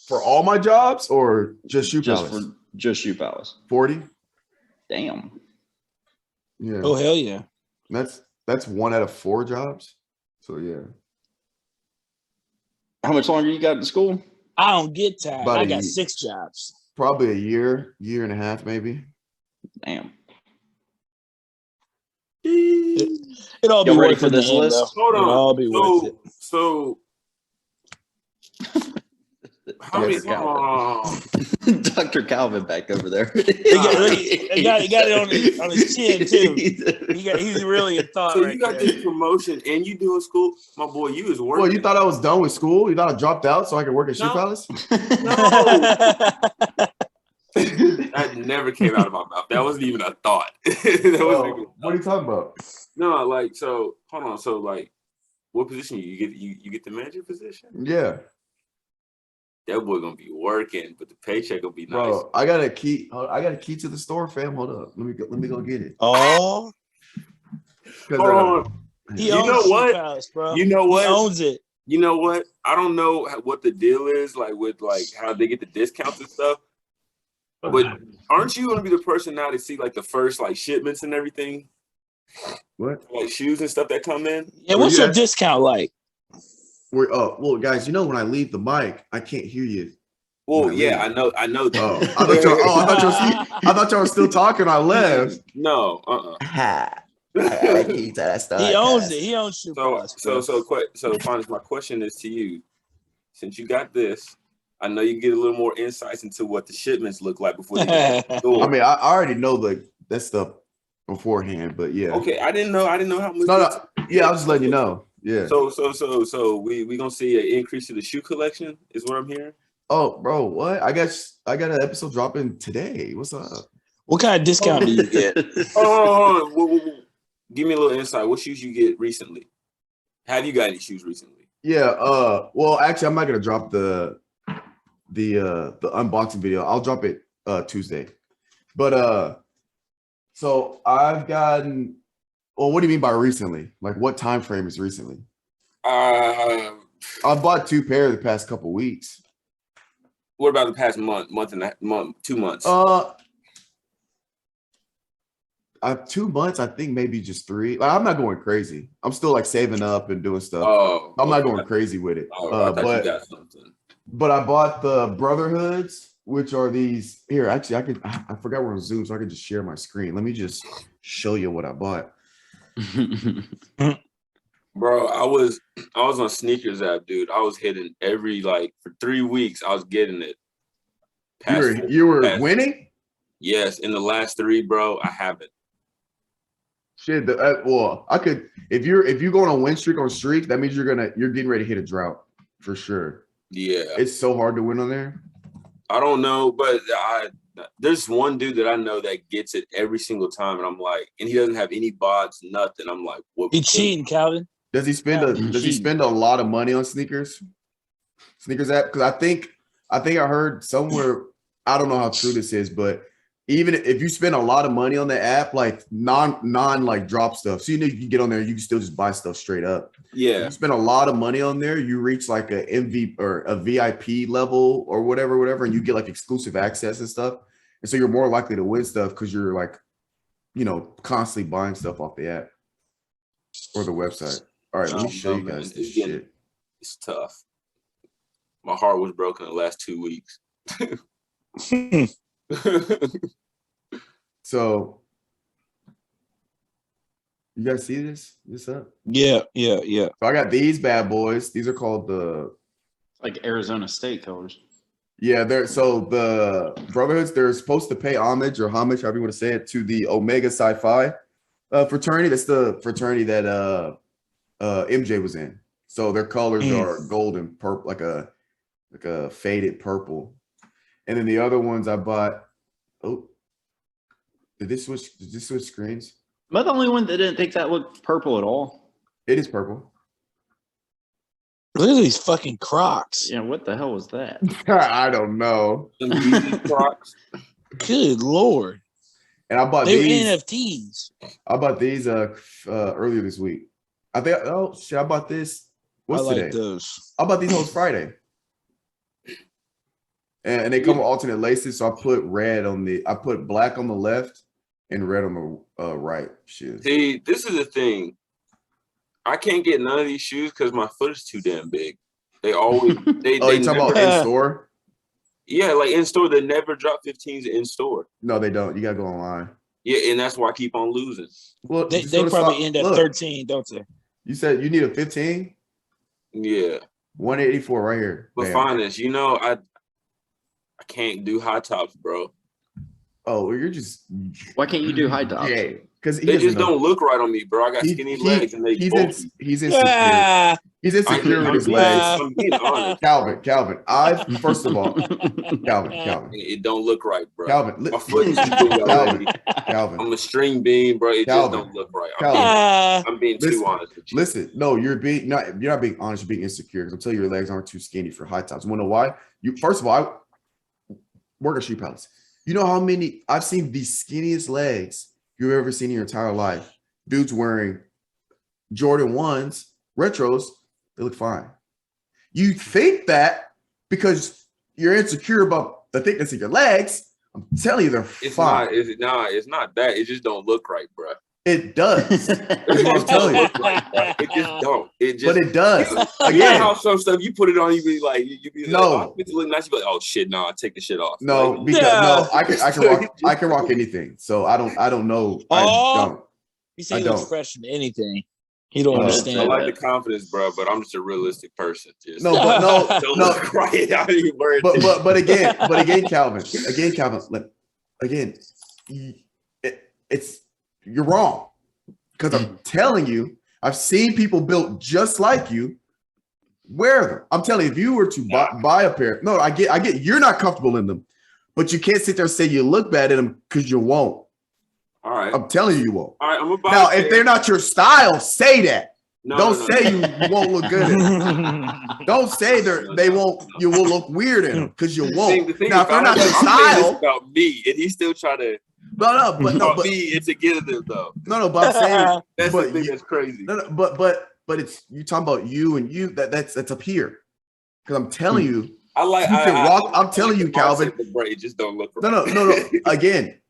For all my jobs or just Shoe Palace? Just Shoe Palace. 40. Damn. Yeah. Oh, hell yeah. That's 1 out of 4 jobs. So yeah. How much longer you got in school? I don't get tired. About I got 6 jobs. Probably a year and a half, maybe. Damn. It all be ready worth for this list? Hold on. It'll all be worth it. So how many? Dr. Calvin back over there. He got it on his chin too. He's really a thought. So right you got there. this promotion and you doing school, my boy. You is working. Well, you thought I was done with school? You thought I dropped out so I could work at Shoe No. Palace? No, that never came out of my mouth. That wasn't even a thought. What are you talking about? No, like so. Hold on. So like, what position you get? You get the manager position? Yeah. that boy gonna be working, but the paycheck will be nice. Bro, I got a key. I got a key to the store, fam. Hold up. Let me go get it. Oh, Hold on. he You owns know Shoe what? Palace, bro. You know what? He owns it. You know what? I don't know what the deal is, like with like how they get the discounts and stuff. But aren't you gonna be the person now to see like the first like shipments and everything? What? Like shoes and stuff that come in? Yeah, what's your discount like? Well, guys, you know when I leave the mic, I can't hear you. Well, yeah, I know that. Oh, I thought y'all were still talking. I left. No, I keep that stuff. He owns it. He owns Shoe Palace. So, Fonz, my question is to you. Since you got this, I know you can get a little more insights into what the shipments look like before they get to the store. I mean, I already know that stuff beforehand, but yeah. Okay, I didn't know how much. No, yeah, I was just letting you know. Yeah. So we gonna see an increase to the shoe collection, is what I'm hearing. Oh, bro, what? I got an episode dropping today. What's up? What kind of discount do you get? Give me a little insight. What shoes you get recently? Have you got any shoes recently? Yeah. Well, actually, I'm not gonna drop the unboxing video. I'll drop it Tuesday. But so I've gotten. Well, what do you mean by recently? Like, what time frame is recently? I bought 2 pairs the past couple weeks. What about the past month, 2 months? 2 months, I think maybe just 3. Like, I'm not going crazy. I'm still like saving up and doing stuff. I'm not going crazy with it. I thought you got something. But I bought the Brotherhoods, which are these here. Actually, I forgot we're on Zoom, so I can just share my screen. Let me just show you what I bought. Bro, I was on sneakers app, dude. I was hitting every for 3 weeks. I was getting it. You were winning? Yes, in the last 3, bro. I haven't. Shit. Well, I could if you're going on a win streak on streak, that means you're getting ready to hit a drought for sure. Yeah, it's so hard to win on there. I don't know, but there's one dude that I know that gets it every single time, and I'm like, and he doesn't have any bots, nothing. I'm like, what? He cheating, Calvin. Does he spend a lot of money on sneakers app? Because I think I heard somewhere, I don't know how true this is, but even if you spend a lot of money on the app, like non like drop stuff, so you can get on there, you can still just buy stuff straight up. Yeah, if you spend a lot of money on there, you reach like a MV or a VIP level or whatever, and you get like exclusive access and stuff, and so you're more likely to win stuff because you're like, constantly buying stuff off the app or the website. All right, let me show you guys this shit. It's tough. My heart was broken the last 2 weeks. So, you guys see this up? Yeah. So I got these bad boys. These are called like Arizona State colors. Yeah, the Brotherhoods. They're supposed to pay homage, however you want to say it, to the Omega Psi Phi fraternity. That's the fraternity that MJ was in. So their colors are gold and purple, like a faded purple. And then the other ones I bought. Oh, did this switch screens? Am I the only one that didn't think that looked purple at all? It is purple. Look at these fucking Crocs. Yeah, what the hell was that? I don't know. Crocs. Good Lord. And I bought these NFTs. I bought these earlier this week. I bought this. What's today? Those. I bought these hoes Friday. And they come with alternate laces, so I put black on the left and red on the right shoes. See, this is the thing. I can't get none of these shoes because my foot is too damn big. They always they you talking about in store? Yeah, like in store, they never drop 15s in store. No, they don't. You gotta go online. Yeah, and that's why I keep on losing. Well, they probably end at 13, don't they? You said you need a 15? Yeah. 184 right here. But finest, I can't do high tops, bro. Oh, well, you're just. Why can't you do high tops? Yeah, because they just don't look right on me, bro. I got skinny legs and he's insecure. He's insecure with his legs. I'm being honest. Calvin. First of all, Calvin. It don't look right, bro. Calvin. My foot is too big already. Calvin. I'm a string bean, bro. It just don't look right. I'm being too honest with you. Listen, no, you're not being honest. You're being insecure. Because I'm telling you, your legs aren't too skinny for high tops. You want to know why? First of all, I work at Shoe Palace. You know how many I've seen the skinniest legs you've ever seen in your entire life. Dudes wearing Jordan 1s, retros, they look fine. You think that because you're insecure about the thickness of your legs. I'm telling you, they're fine. It's not that. It just don't look right, bro. It does. That's what I'm telling you. It just don't. But it does. Again, how some stuff you put it on, you be like, no. Oh, it's look nice. You be like, oh shit, no, I take the shit off. No, like, because I can rock anything. So I don't know. I don't. You say he looks fresh in anything. You don't understand. I like the confidence, bro, but I'm just a realistic person. Just, don't look right out of your words. But again, Calvin, you're wrong. Because I'm telling you, I've seen people built just like you wear them. I'm telling you, if you were to buy a pair, no, I get you're not comfortable in them, but you can't sit there and say you look bad in them because you won't. All right. I'm telling you won't. All right, I'm about now, if they're not your style, say that. Don't say you won't look good in them. Don't say they won't. You will look weird in them because you won't. Now, if they're not your style, about me, and he still try to. But me, it's a get them though. No, but I'm saying that's the thing that's crazy. No, but it's you talking about you and you. That's up here. Because I'm telling you, I'm telling you, Calvin. It just don't look right. No. Again,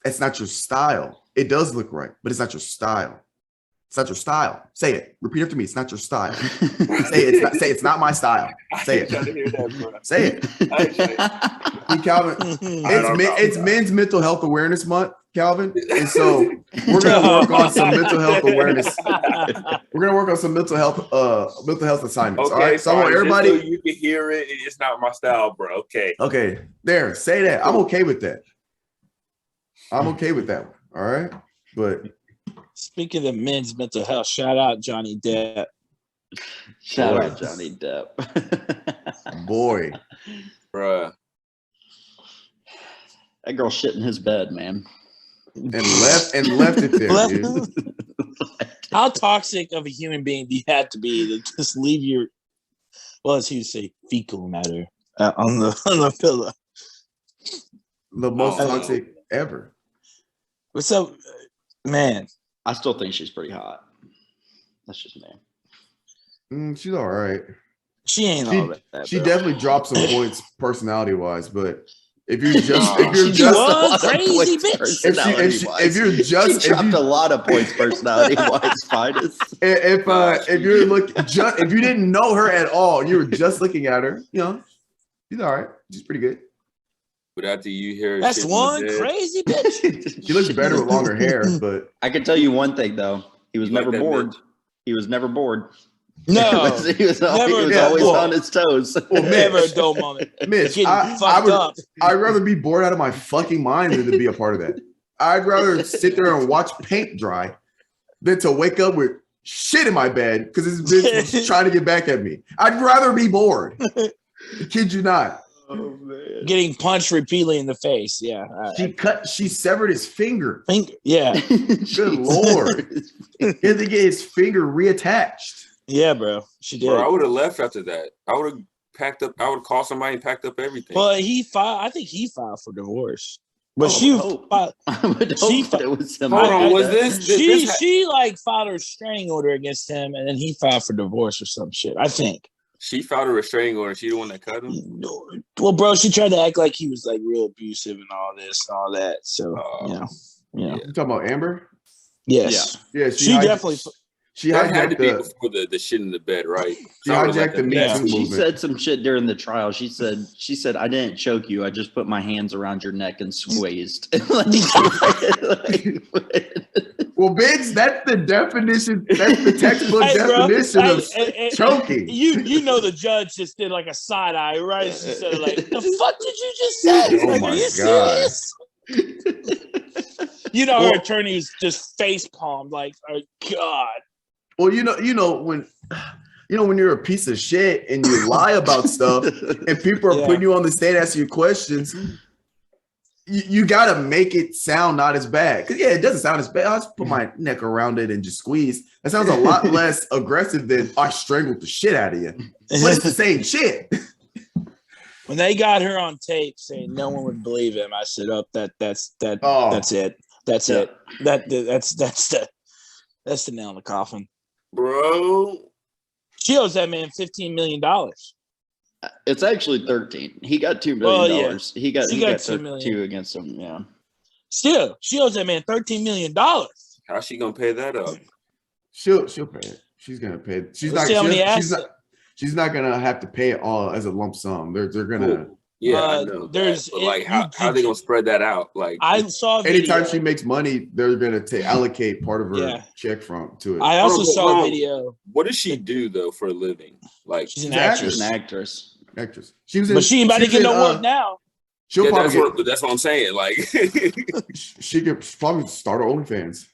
it's not your style. It does look right, but it's not your style. It's not your style. Say it. Repeat after me. It's not your style. Say it's not my style. Say it. Say it. Hey, Calvin, it's Men's Mental Health Awareness Month, Calvin. And so we're gonna work on some mental health awareness. We're gonna work on some mental health assignments. Okay, all right. So I want everybody. So you can hear it. It's not my style, bro. Okay. Okay. There. Say that. I'm okay with that. I'm okay with that one. All right. But speaking of men's mental health, shout out Johnny Depp. Shout out Johnny Depp. Boy. Bruh. That girl shit in his bed, man. And left it there, dude. How toxic of a human being do you have to be to just leave your, well, as he would say, fecal matter on the pillow? The most toxic ever. What's up, man? I still think she's pretty hot. That's just me. She's all right. She ain't all that. She definitely dropped some points personality wise, but if you're just crazy bitch. If you're just she dropped a lot of points personality wise, finest. If you're if you didn't know her at all, and you were just looking at her, she's all right. She's pretty good. But after you hear that's one crazy bitch. She looks better with longer hair, but I can tell you one thing though. He was never bored. Bitch? He was never bored. No, he was always on his toes. Well, never a dull moment. Mitch, I'd rather be bored out of my fucking mind than to be a part of that. I'd rather sit there and watch paint dry than to wake up with shit in my bed because this bitch was trying to get back at me. I'd rather be bored. I kid you not. Oh, man. Getting punched repeatedly in the face. Yeah. She severed his finger. Yeah. Good Lord. He had to get his finger reattached. Yeah, bro. She did. Bro, I would have left after that. I would have packed up. I would have called somebody and packed up everything. But I think he filed for divorce. But she filed. It was him. Hold on, was this? She like filed a restraining order against him, and then he filed for divorce or some shit. I think she filed a restraining order. She the one that cut him. Well, bro, she tried to act like he was like real abusive and all this and all that. So yeah. You talking about Amber? Yes. Yeah. She definitely. That had to be before the shit in the bed, right? She hijacked the Me Too movement. She said some shit during the trial. She said, I didn't choke you. I just put my hands around your neck and squeezed. Well, Biggs, that's the definition. That's the textbook definition of choking. You know the judge just did like a side eye, right? She said like, "The fuck did you just say? Oh like, my are you God. serious?" Her attorney's just face palmed like, "Oh God." Well, when when you're a piece of shit and you lie about stuff and people are putting you on the stand asking you questions, you got to make it sound not as bad. Because, it doesn't sound as bad. I'll just put my neck around it and just squeeze. That sounds a lot less aggressive than I strangled the shit out of you. But it's the same shit. When they got her on tape saying no one would believe him, I said, that's it. That's it. That's the nail in the coffin. Bro. She owes that man $15 million. It's actually 13. He got $2 million. He got $2 million. 2 against him. Yeah. Still, she owes that man $13 million. How's she gonna pay that up? She'll pay it. She's gonna pay it. She's not gonna have to pay it all as a lump sum. They're gonna. Yeah, I know. How are they gonna spread that out? Like, I saw a video. Anytime she makes money, they're gonna allocate part of her check to it. I also saw a video. What does she do though for a living? Like, she's an actress. Actress. She was in, but she ain't about to get no work now. That's what I'm saying. Like, she could probably start her OnlyFans.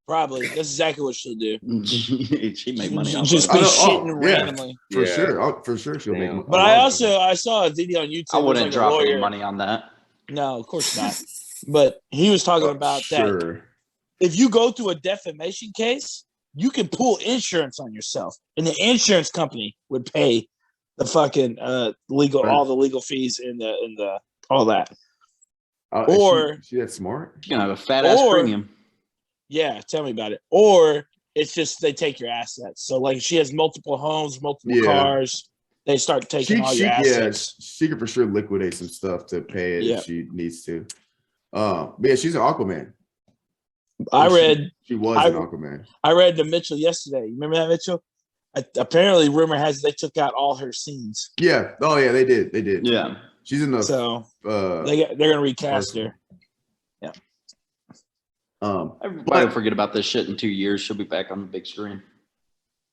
Probably. That's exactly what she'll do. She make money off just be shitting randomly. For sure. For sure she'll make money. But I saw a video on YouTube. I wouldn't drop any money on that. No, of course not. But he was talking about that. If you go through a defamation case, you can pull insurance on yourself. And the insurance company would pay the fucking all the legal fees and the all that. Or she that smart? She's gonna have a fat ass premium. Yeah, tell me about it. Or it's just they take your assets. So like she has multiple homes, multiple cars. They start taking all your assets. Yeah, she can for sure liquidate some stuff to pay it if she needs to. But yeah, she's an Aquaman. She was an Aquaman. I read the Mitchell yesterday. You remember that, Mitchell? Apparently, rumor has they took out all her scenes. Yeah. Oh yeah, they did. Yeah. She's in the. So they're gonna recast her. Yeah. Everybody will forget about this shit in 2 years. She'll be back on the big screen.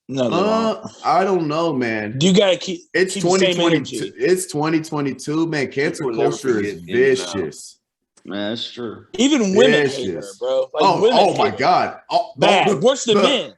No, I don't know, man. You gotta keep. It's 2022. It's 2022, man. Cancel culture is vicious. Man, that's true. Even women hate her, bro. Like, my god, bad. Worse than men.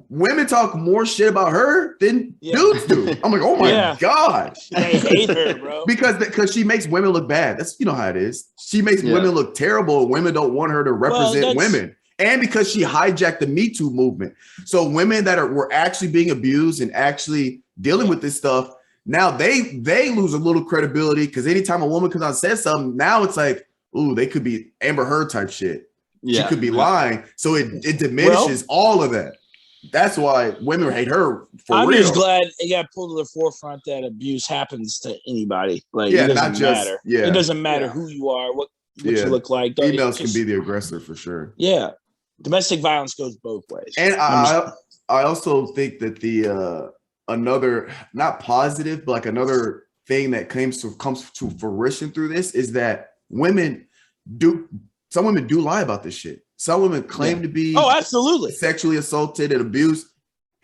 Women talk more shit about her than dudes do. I'm like, oh my god, they hate her, bro. because she makes women look bad. That's how it is. She makes women look terrible, and women don't want her to represent women. And because she hijacked the Me Too movement, so women that were actually being abused and actually dealing with this stuff, now they lose a little credibility because anytime a woman comes out and says something, now it's like, ooh, they could be Amber Heard type shit. She could be lying, so it diminishes all of that. That's why women hate her for real. I'm just glad it got pulled to the forefront that abuse happens to anybody. Like, it doesn't matter. It doesn't matter who you are, what you look like. Females can be the aggressor for sure. Yeah. Domestic violence goes both ways. And I also think that the another, not positive, but like another thing that comes to fruition through this is that some women do lie about this shit. Some women claim to be absolutely sexually assaulted and abused,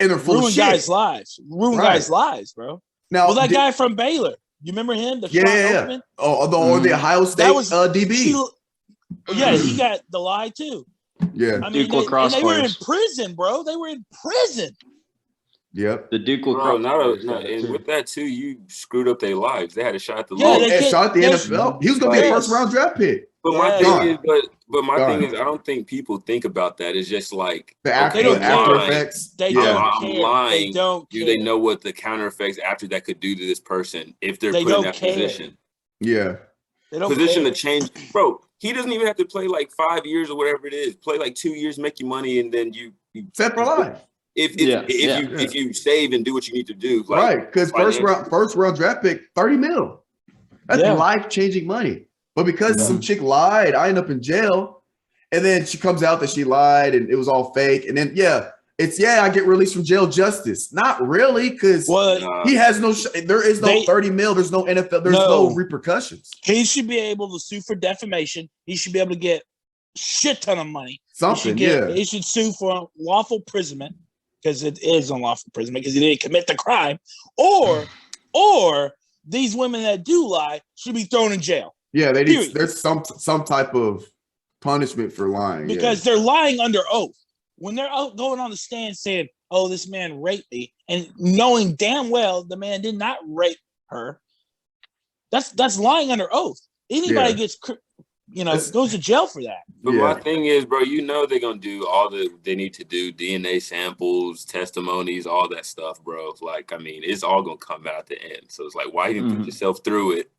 and they're full of shit. Guys' lives. Guys' lives, bro. Now, that guy from Baylor, you remember him? The or the Ohio State DB. He got the lie too. Yeah, I mean, they were in prison, bro. They were in prison. Yep. The Duke will and with that too, you screwed up their lives. They had a shot at the shot at the NFL. He was going to be a first round draft pick. But my thing is, I don't think people think about that. It's just like the after effects. I'm lying. Do they know what the counter effects after that could do to this person if they're put in that position? Yeah. Position to change, bro. He doesn't even have to play like 5 years or whatever it is. Play like 2 years, make you money, and then you set for life. If you save and do what you need to do, like, right? Because first round draft pick, $30 million. That's life changing money. But because some chick lied, I end up in jail, and then she comes out that she lied and it was all fake, and then I get released from jail justice. Not really, because he has no. There is no 30 mil. There's no NFL. There's no repercussions. He should be able to sue for defamation. He should be able to get shit ton of money. Something. He should sue for lawful imprisonment because it is unlawful imprisonment because he didn't commit the crime, or these women that do lie should be thrown in jail. Yeah, there's some type of punishment for lying because they're lying under oath. when they're out going on the stand saying, "Oh, this man raped me," and knowing damn well the man did not rape her, that's lying under oath. Anybody gets, goes to jail for that. But my thing is, bro, they're gonna do all they need to do, DNA samples, testimonies, all that stuff, bro. Like, I mean, it's all gonna come out at the end. So it's like, why you put yourself through it?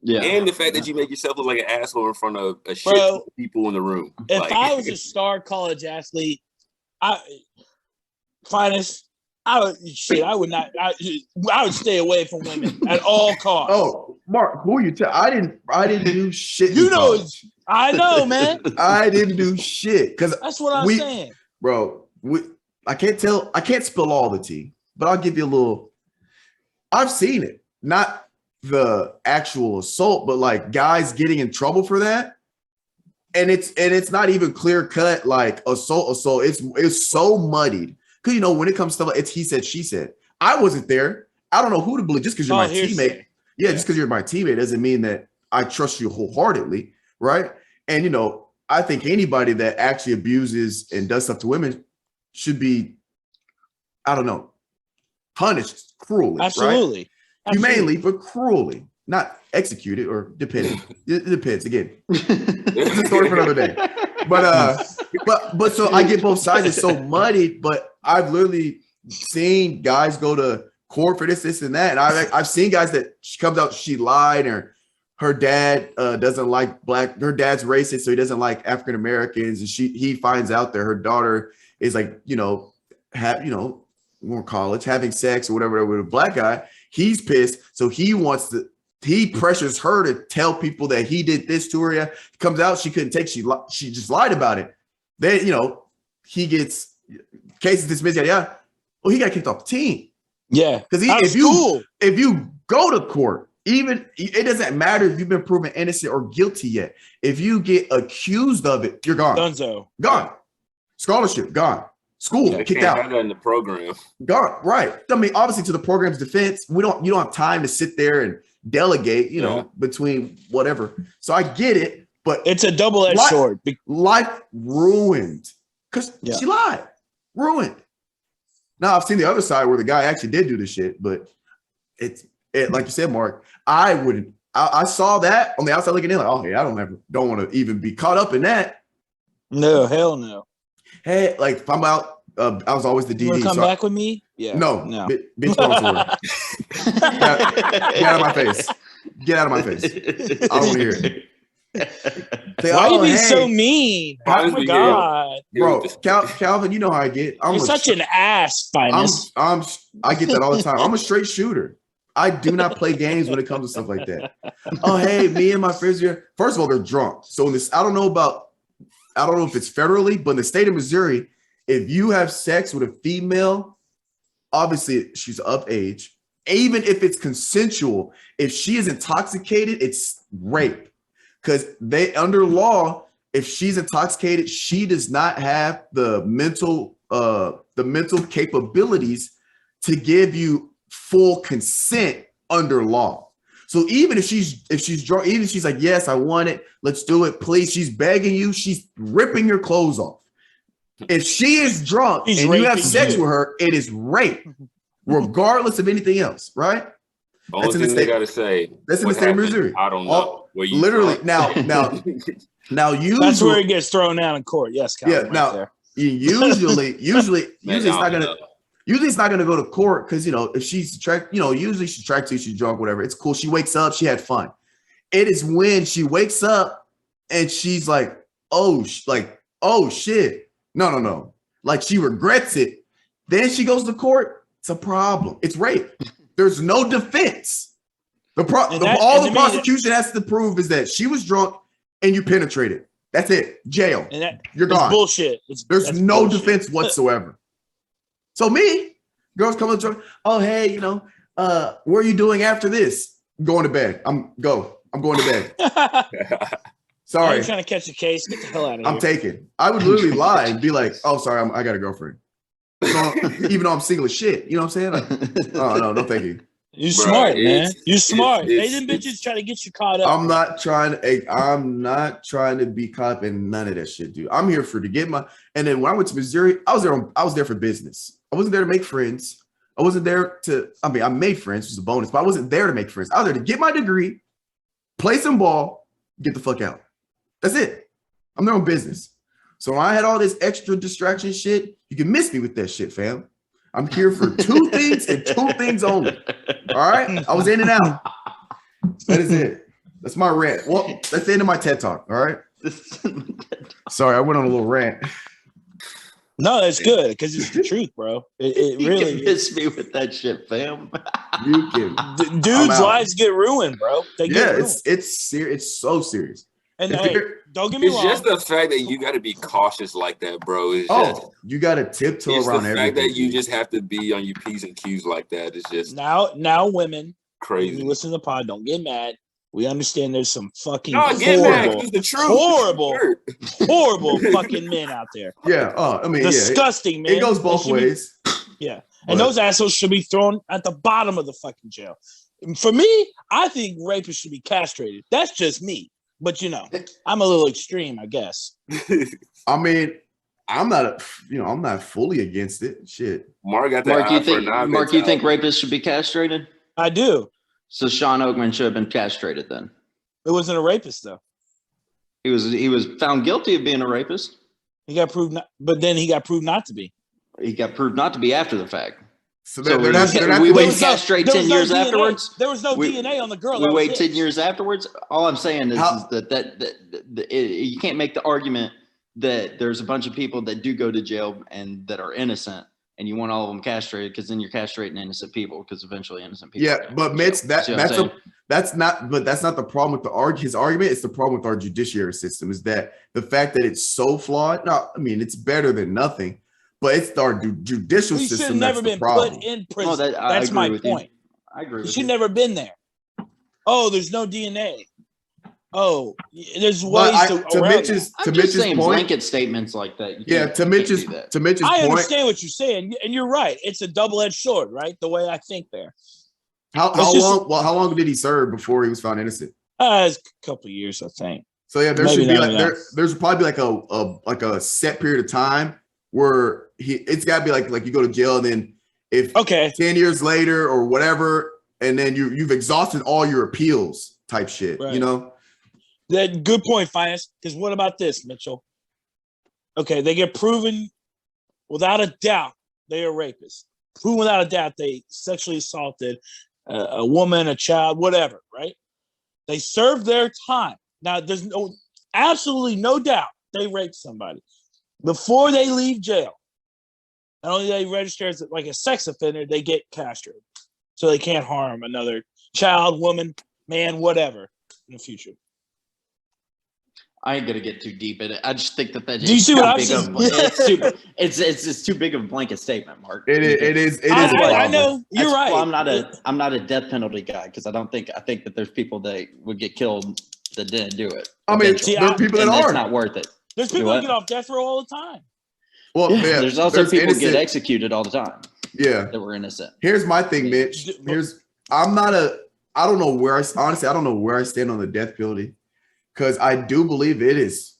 Yeah. And the fact that you make yourself look like an asshole in front of a shit ton of people in the room. If I was a star college athlete, I would not. I would stay away from women at all costs. Oh, Mark, who are you? I didn't do shit. I know, man. I didn't do shit because that's what I'm saying, bro. I can't spill all the tea, but I'll give you a little. I've seen it, not the actual assault, but like guys getting in trouble for that, and it's not even clear cut like assault. It's so muddied. Because, when it comes to stuff, it's he said, she said. I wasn't there. I don't know who to believe. Just because you're my teammate. Just because you're my teammate doesn't mean that I trust you wholeheartedly, right? And, I think anybody that actually abuses and does stuff to women should be, I don't know, punished cruelly, Absolutely. Right? Humanely, but cruelly. Not executed or depending. It depends. Again, it's a story for another day. But so I get both sides. It's so muddied, but I've literally seen guys go to court for this, and that. And I've seen guys that she comes out, she lied, or her dad doesn't like black. Her dad's racist, so he doesn't like African Americans. And he finds out that her daughter is like, more college, having sex or whatever with a black guy. He's pissed, so he pressures her to tell people that he did this to her. Yeah, comes out, she couldn't take. She just lied about it. Then he gets cases dismissed. Yeah. Well, he got kicked off the team. Yeah, because if you go to court, even it doesn't matter if you've been proven innocent or guilty yet. If you get accused of it, you're gone. Dunzo. Gone. Scholarship gone. School kicked out. Have that in the program. Gone. Right. I mean, obviously, to the program's defense, you don't have time to sit there and delegate, between whatever. So I get it, but it's a double-edged sword. Life ruined because she lied. Ruined. Now I've seen the other side where the guy actually did do the shit, but it like you said, Mark. I saw that on the outside looking in, like, oh, hey, I don't want to even be caught up in that. No, hell no. Hey, like if I'm out, I was always the DD. You want to come back with me? Yeah. No. Bitch, get out of my face. Get out of my face. I don't want to hear it. Say, why are you being so mean? Oh my God, bro, Calvin, you know how I get. You're such an ass, Finis. I get that all the time. I'm a straight shooter. I do not play games when it comes to stuff like that. Oh, hey, me and my friends here. First of all, they're drunk. So in this, I don't know if it's federally, but in the state of Missouri, if you have sex with a female, obviously she's of age. Even if it's consensual, if she is intoxicated, it's rape. Because under law, if she's intoxicated, she does not have the mental capabilities to give you full consent under law. So even if she's drunk, even if she's like, yes, I want it, let's do it, please. She's begging you, she's ripping your clothes off. If she is drunk and you have sex with her, it is rape, regardless of anything else, right? Only thing they got to say. That's in the state of Missouri. I don't know. Literally, now, usually that's where it gets thrown down in court. Yes, Calvin, yeah. Now, usually it's not gonna go to court because if she's usually she's tracked to, she's drunk, whatever. It's cool. She wakes up, she had fun. It is when she wakes up and she's like, oh shit, no, like she regrets it. Then she goes to court. It's a problem. It's rape. There's no defense. The prosecution has to prove is that she was drunk and you penetrated. That's it. Jail. You're gone. Bullshit. There's no defense whatsoever. So girls come up to, oh, hey, what are you doing after this? I'm going to bed. I'm going to bed. Sorry. I'm trying to catch a case. Get the hell out of here. I'm taken. I would literally lie and be like, oh, sorry, I got a girlfriend. Even though I'm single as shit. You know what I'm saying? Like, oh, no, thank you. You Bro, smart, man. You smart. it's- They them bitches try to get you caught up. I'm not trying to be caught up in none of that shit, dude. I'm here to get my. And then when I went to Missouri, I was there for business. I wasn't there to make friends. I wasn't there to. I mean, I made friends, which is a bonus, but I wasn't there to make friends. I was there to get my degree, play some ball, get the fuck out. That's it. I'm there on business. So when I had all this extra distraction shit, you can miss me with that shit, fam. I'm here for 2 things and 2 things only. All right? I was in and out. That is it. That's my rant. Well, that's the end of my TED Talk. All right? Sorry, I went on a little rant. No, that's good because it's the truth, bro. It You really can miss me with that shit, fam. You can. dudes' lives get ruined, bro. They get ruined. It's serious. It's so serious. And If hey, you're- don't get me It's wrong. just the fact that you got to be cautious like that, bro. It's just, you got to tiptoe it's the around fact everything. that you just have to be on your P's and Q's like that. It's just now women, crazy. you listen to the pod, don't get mad. We understand there's some fucking No, get mad. 'Cause horrible, it's the truth. horrible, Sure. horrible fucking men out there. Yeah. I mean, Disgusting, man. it goes both They should be- ways. Yeah. But- And those assholes should be thrown at the bottom of the fucking jail. For me, I think rapists should be castrated. That's just me. But I'm a little extreme, I guess. I mean, I'm not fully against it. Shit. Mark got that. Mark, eye for an eye you think mentality. rapists should be castrated? I do. So Sean Oakman should have been castrated then. It wasn't a rapist though. He was found guilty of being a rapist. He got proved not, but then he got proved not to be. He got proved not to be after the fact. So So they're not. we they- wait castrate There 10 was no years DNA. afterwards. There was no We- DNA on the girl. We That was wait it. 10 years afterwards. All I'm saying is, How- that you can't make the argument that there's a bunch of people that do go to jail and that are innocent, and you want all of them castrated because then you're castrating innocent people because eventually innocent people. Yeah, but Mitch, that's not the problem with his argument. It's the problem with our judiciary system is that the fact that it's so flawed. No, I mean it's better than nothing, but it's our judicial He should have system never that's the been problem. put in prison. No, I That's agree my with you. point. I agree He with should you. never been there. Oh, there's no DNA. Oh, there's But ways to around that. I'm just Mitch's saying point. blanket statements like that. Yeah, to Mitch's I point. understand what you're saying, and you're right. It's a double-edged sword, right? The way I think there. How It's just- long? Well, how long did he serve before he was found innocent? It's a couple of years, I think. So yeah, there Maybe should be not like enough. there's probably like a set period of time where it's got to be like you go to jail and then if Okay. 10 years later or whatever, and then you've exhausted all your appeals type shit, Right. you know? That good point, Finis. Because what about this, Mitchell? Okay, they get proven without a doubt they are rapists. Proven without a doubt they sexually assaulted a woman, a child, whatever, right? They serve their time. Now, there's absolutely no doubt they raped somebody. Before they leave jail, not only do they register as like a sex offender, they get castrated. So they can't harm another child, woman, man, whatever in the future. I ain't gonna get too deep in it. I just think that Do you see what I'm saying? It's too big of a blanket statement, Mark. It is. I know you're That's right. why I'm not a death penalty guy because I think that there's people that would get killed that didn't do it. I mean, eventually. there are people that And it's are. not worth it. There's people what? who get off death row all the time. Well, Yeah, yeah, there's also people innocent- get executed all the time Yeah. that were innocent. Here's my thing, Mitch. I don't know where I don't know where I stand on the death penalty because I do believe it's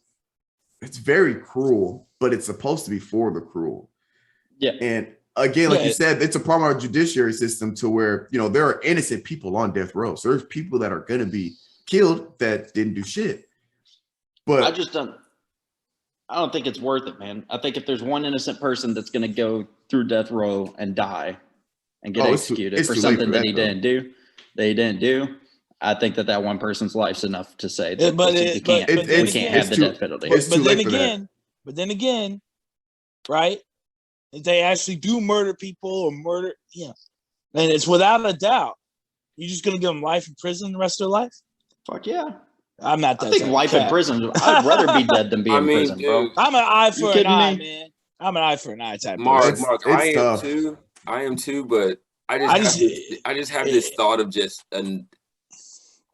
very cruel, but it's supposed to be for the cruel. Yeah. And again, like you said, it's a problem with our judiciary system to where, there are innocent people on death row. So there's people that are going to be killed that didn't do shit. But I don't think it's worth it, man. I think if there's one innocent person that's going to go through death row and die and get executed for something that he didn't do, I think that one person's life's enough to say that we can't have the death penalty. But then again, right? If they actually do murder people or murder, and it's without a doubt, you're just gonna give them life in prison the rest of their life. Fuck yeah. I'm not that. I think life in prison. I'd rather be dead than be in prison, bro. I'm an eye for an eye, me? man. I'm an eye for an eye type. Mark, person. I am too, but I just have this thought of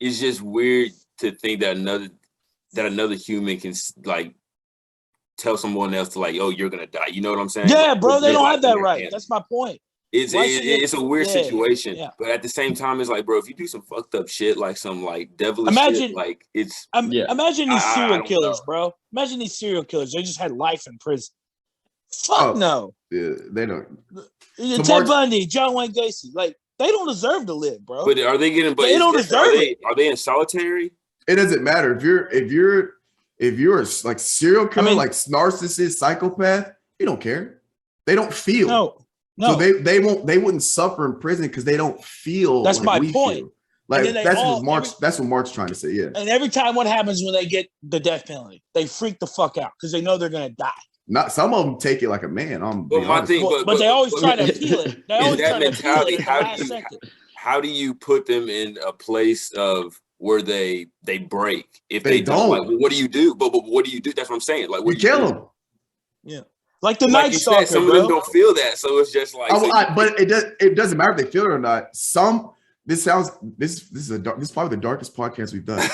it's just weird to think that another human can like tell someone else to like, oh, you're gonna die. You know what I'm saying? Yeah, bro, they don't have that right. That's my point. It's a weird situation, yeah. but at the same time, it's like, bro, if you do some fucked up shit, like some like devilish Imagine- shit, like it's Imagine these I serial don't killers, know. bro. Imagine these serial killers. They just had life in prison. Fuck Oh. no. Yeah, they don't. Ted Mark- Bundy, John Wayne Gacy, like they don't deserve to live, bro. But are they getting? But They don't deserve it. Are they in solitary? It doesn't matter if you're a like serial killer, like narcissist, psychopath. You don't care. They don't feel. No. So they wouldn't suffer in prison because they don't feel. That's like my we point. Feel. Like that's what Mark's trying to say. Yeah. And every time, what happens when they get the death penalty? They freak the fuck out because they know they're gonna die. Not some of them take it like a man. But they always try to appeal it. They always try to appeal it. How do you put them in a place of where they break if they don't? Like, well, what do you do? But what do you do? That's what I'm saying. Like, you kill them. Yeah, like the Night Stalker. Some of them don't feel that, so it's just like. But it doesn't matter if they feel it or not. This is probably the darkest podcast we've done.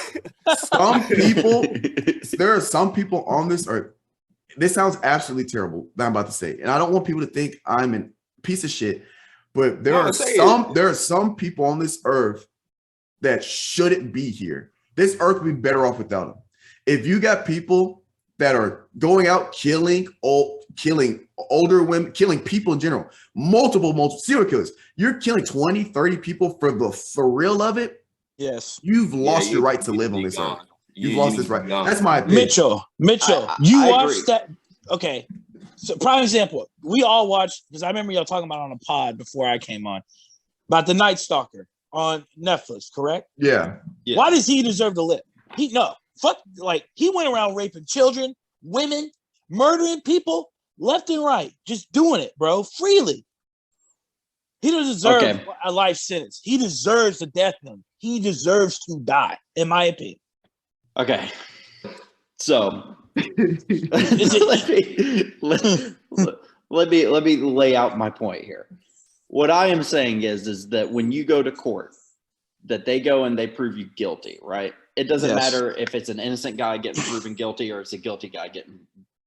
Some people, there are some people on this earth. This sounds absolutely terrible that I'm about to say, and I don't want people to think I'm a piece of shit. But there are some people on this earth that shouldn't be here. This earth would be better off without them. If you got people that are going out killing older women, killing people in general, multiple serial killers, you're killing 20, 30 people for the thrill of it. Yes. You've lost your right to live on this earth. You've lost this right. That's my opinion. Mitchell, you watched that. Okay. So prime example, we all watched, because I remember y'all talking about on a pod before I came on, about the Night Stalker on Netflix, correct? Yeah. Why does he deserve to live? He went around raping children, women, murdering people left and right, just doing it, bro, freely. He doesn't deserve a life sentence. He deserves the death penalty. He deserves to die, in my opinion. Okay. So let me lay out my point here. What I am saying is that when you go to court, that they go and they prove you guilty, right? It doesn't matter if it's an innocent guy getting proven guilty or it's a guilty guy getting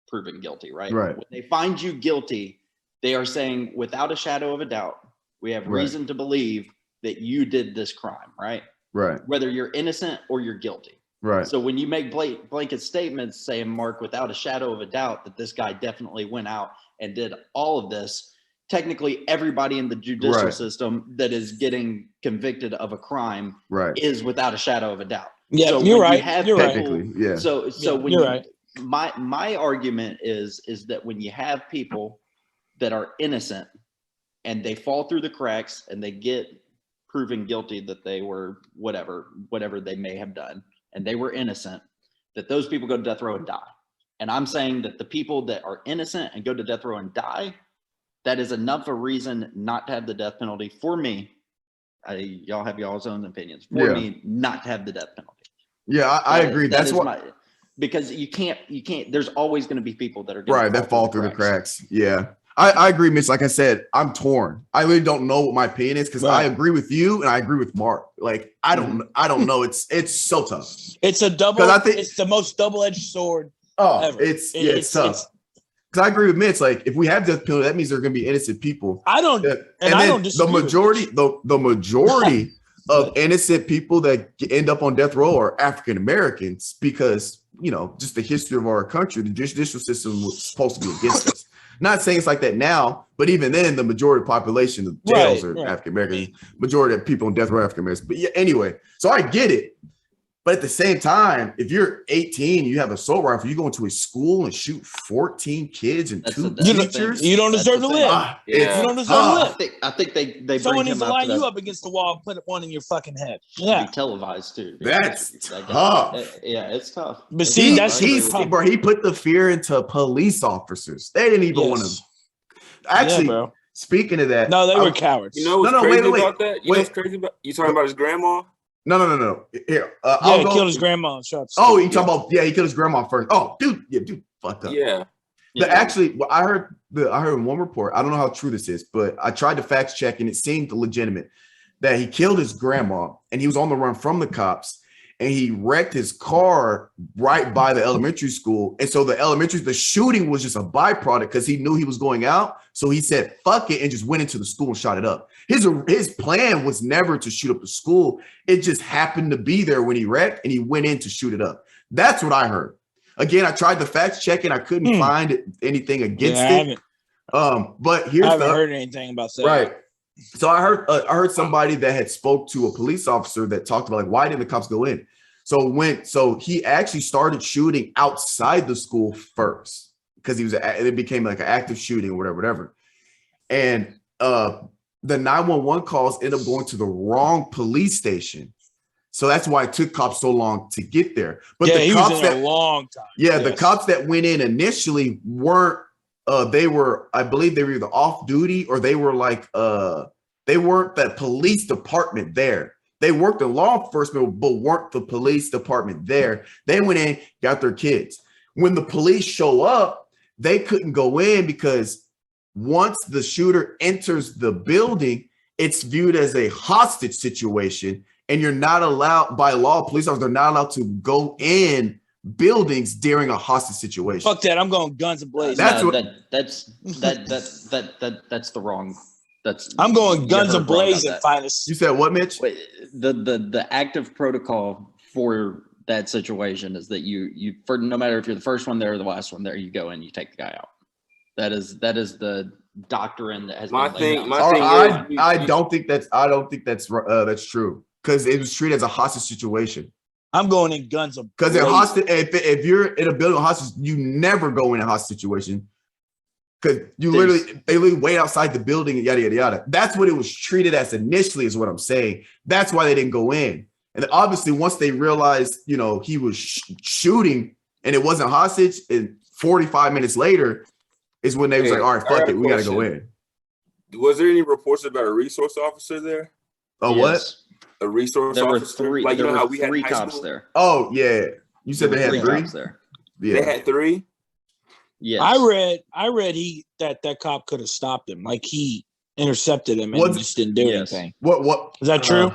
proven guilty, right? Right. When they find you guilty, they are saying without a shadow of a doubt, we have reason to believe that you did this crime, right? Right. Whether you're innocent or you're guilty. Right. So when you make blanket statements saying, Mark, without a shadow of a doubt that this guy definitely went out and did all of this, technically everybody in the judicial system that is getting convicted of a crime is without a shadow of a doubt. Yeah, so you're right. You're technically, right. Yeah. So when you're right. My argument is that when you have people that are innocent and they fall through the cracks and they get proven guilty that they were whatever they may have done, and they were innocent, that those people go to death row and die. And I'm saying that the people that are innocent and go to death row and die, that is enough a reason not to have the death penalty for me. Y'all have y'all's own opinions. For me, not to have the death penalty. Yeah, I agree. That's what because you can't. There's always going to be people that are that fall through the cracks. Yeah. I agree, Mitch. Like I said, I'm torn. I really don't know what my opinion is because I agree with you and I agree with Mark. Like I don't know. It's so tough. It's a double. It's the most double-edged sword. Ever. It's tough. Because I agree with Mitch. Like if we have death penalty, that means there are going to be innocent people. I don't disagree. The majority of innocent people that end up on death row are African Americans because just the history of our country, the judicial system was supposed to be against us. Not saying it's like that now, but even then, the majority of the population of jails are African Americans. Majority of people on death row are African Americans. But yeah, anyway, so I get it. But at the same time, if you're 18, you have an assault rifle, you go into a school and shoot 14 kids and 2 teachers. You don't deserve to live. You don't deserve to live. I think they someone needs to line you up against the wall and put one in your fucking head. Yeah, be televised too. That's tough. It's tough. But see, he put the fear into police officers. They didn't even want to. Actually, speaking of that, no, they were cowards. You know what's crazy about that? You know what's crazy about? You talking about his grandma? No. Here, he killed his grandma. You talking about? Yeah, he killed his grandma first. Oh, dude, fucked up. Yeah. Actually, I heard in one report. I don't know how true this is, but I tried to fact check, and it seemed legitimate that he killed his grandma, and he was on the run from the cops, and he wrecked his car right by the elementary school. And so the shooting was just a byproduct because he knew he was going out. So he said, fuck it, and just went into the school and shot it up. His plan was never to shoot up the school. It just happened to be there when he wrecked, and he went in to shoot it up. That's what I heard. Again, I tried the fact check and I couldn't find anything against it. But here's I haven't heard anything about that. Right. So I heard somebody that had spoke to a police officer that talked about like, why didn't the cops go in? So he actually started shooting outside the school first because it became like an active shooting or whatever. And the 911 calls end up going to the wrong police station. So that's why it took cops so long to get there. But the cops a long time. Yeah, yes. The cops that went in initially weren't. I believe they were either off duty or they were like they weren't the police department there. They worked in law enforcement, but weren't the police department there. They went in, got their kids. When the police show up, they couldn't go in because once the shooter enters the building, it's viewed as a hostage situation. And you're not allowed by law, police officers are not allowed to go in buildings during a hostage situation. Fuck that! I'm going guns ablazing. That's the wrong. I'm going guns ablazing. Finest. You said what, Mitch? Wait, the active protocol for that situation is that you for no matter if you're the first one there or the last one there, you go in, you take the guy out. That is the doctrine that has been laid out. I don't think that's true. Because it was treated as a hostage situation. I'm going in guns ablazing. Because they're hostage. If you're in a building hostage, you never go in a hostage situation. Because they literally wait outside the building and yada yada yada. That's what it was treated as initially, is what I'm saying. That's why they didn't go in. And obviously, once they realized, he was shooting and it wasn't hostage, and 45 minutes later is when they was like, all right, fuck it, we gotta go in. Was there any reports about a resource officer there? Oh, yes. What? A resource officer? There were three cops there. Oh, yeah. You said they had three cops there. Yeah. They had three? Yes. I read that cop could have stopped him. Like he intercepted him and just didn't do anything. What is that true?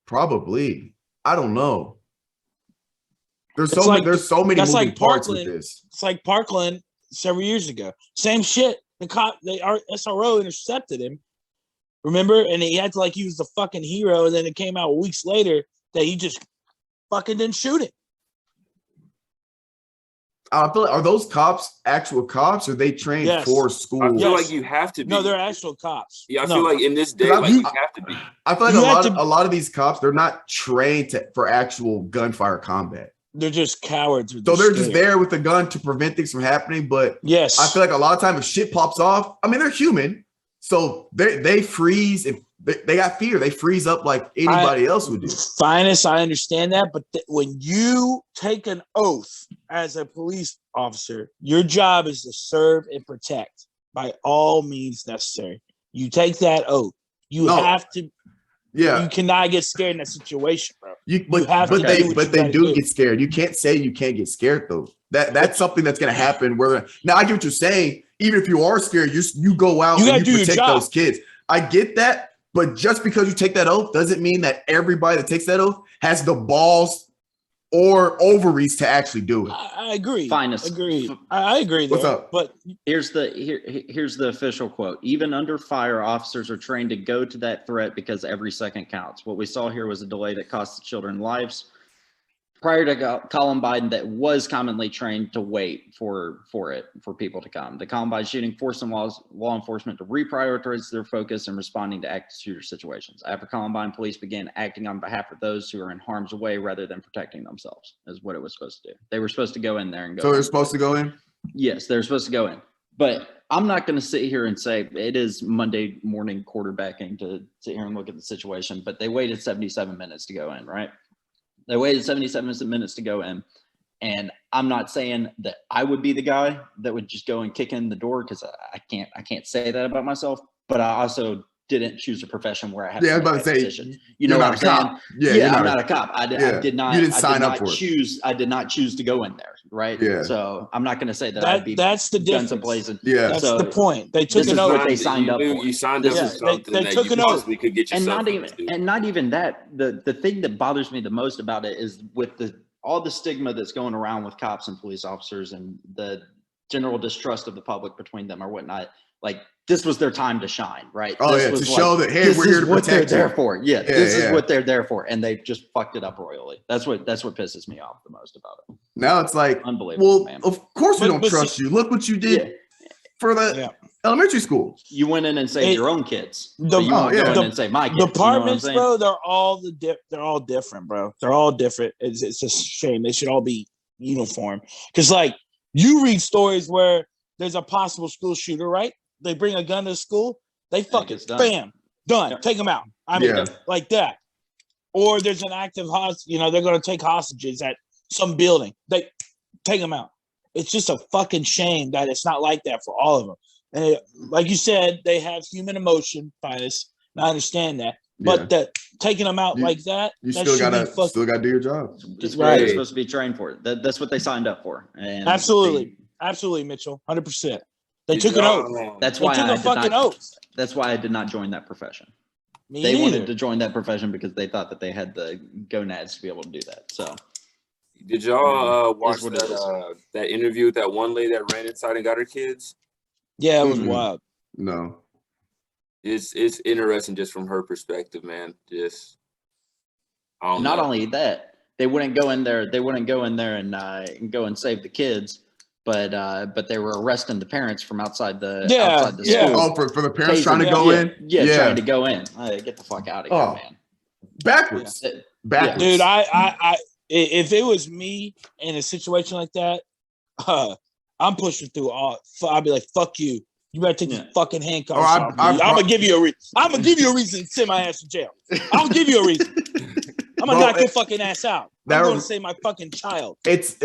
Probably. I don't know. There's so many moving parts with this. It's like Parkland several years ago. Same shit. The SRO intercepted him. Remember? And he had to he was the fucking hero, and then it came out weeks later that he just fucking didn't shoot it. I feel like, are those cops actual cops, or they trained for school? I feel like you have to be. No, they're actual cops. Yeah, I feel like in this day, you have to be. I feel like a lot of these cops, they're not trained for actual gunfire combat. They're just cowards. So they're just there with a gun to prevent things from happening. But yes, I feel like a lot of times if shit pops off, I mean, they're human. So they freeze. If they got fear, they freeze up like anybody else would do. Finest, I understand that, but when you take an oath as a police officer, your job is to serve and protect by all means necessary. You take that oath. You have to. Yeah, you cannot get scared in that situation, bro. But they do get scared. You can't say you can't get scared though. That's something that's going to happen. Now I get what you're saying. Even if you are scared, you go out and you protect those kids. I get that, but just because you take that oath doesn't mean that everybody that takes that oath has the balls or ovaries to actually do it. I agree. Finest. Agreed. I agree. What's up? But here's the official quote. Even under fire, officers are trained to go to that threat because every second counts. What we saw here was a delay that cost the children lives. Prior to Columbine, that was commonly trained to wait for people to come. The Columbine shooting forced some law enforcement to reprioritize their focus in responding to active shooter situations. After Columbine, police began acting on behalf of those who are in harm's way rather than protecting themselves, is what it was supposed to do. They were supposed to go in there and go. So they're supposed to go in? Yes, they're supposed to go in. But I'm not going to sit here and say it is Monday morning quarterbacking to sit here and look at the situation, but they waited 77 minutes to go in, right? They waited 77 minutes to go in, and I'm not saying that I would be the guy that would just go and kick in the door because I can't say that about myself. But I also didn't choose a profession where I have Yeah, I to was make about that to say, decision. You know you're what I'm not a saying? cop. Yeah, I'm not a cop. I did not. You didn't I sign did up not for it. choose. I did not choose to go in there. Right. Yeah. So I'm not going to say that I'd be that's the guns difference. blazing. Yeah. That's So the point. They took this an is oath. what they signed up for. You signed up This for is- something they that took you an oath. possibly could get and yourself not even into. and not even that. The thing that bothers me the most about it is with all the stigma that's going around with cops and police officers and the general distrust of the public between them or whatnot. Like, this was their time to shine, right? Oh, this yeah, was to show that, hey, this we're is here to what they're protect you. there for. Yeah, this is yeah. what they're there for, and they've just fucked it up royally. That's what pisses me off the most about it. Now it's like, Unbelievable, well, man. of course we don't But trust you. Look what you did for the Yeah. elementary school. You went in and saved your own kids. the- But you won't yeah. go in and save my kids. Departments, you know what I'm saying? bro, they're all different, bro. They're all different. It's a shame. They should all be uniform. Because, like, you read stories where there's a possible school shooter, right? They bring a gun to school, they fucking gets done. bam, done. Yeah. Take them out. I mean, Yeah. like that. Or there's an active hostage. They're going to take hostages at some building. They take them out. It's just a fucking shame that it's not like that for all of them. And like you said, they have human emotion, Finis. And I understand that. But Yeah. that taking them out like that, You that still should be gotta do your job. It's Right. what they're supposed to be trained for. That's what they signed up for. And Absolutely. Absolutely, Mitchell. 100%. They Did took an y'all- oath. That's They why took I a did fucking not. oath. That's why I did not join that profession. Me They neither. wanted to join that profession because they thought that they had the gonads to be able to do that. So Did y'all watch what it is. that interview with that one lady that ran inside and got her kids? Yeah, it was Mhm. wild. No. It's interesting just from her perspective, man. Just I don't not know. only that, they wouldn't go in there. They wouldn't go in there and go and save the kids, but they were arresting the parents from outside the Yeah. school. Oh, for the parents Tasing trying to them. go Yeah, in? Yeah, trying to go in. Get the fuck out of Oh. here, man. Backwards. Yeah. Backwards. Dude, I if it was me in a situation like that, I'm pushing through all. I'd be like, "Fuck you! You better take these fucking handcuffs Or off me. I'm gonna give you a reason. I'm gonna give you a reason to send my ass to jail. I'll give you a reason. I'm gonna Bro, knock your fucking ass out. that I'm gonna rem- save my fucking child. It's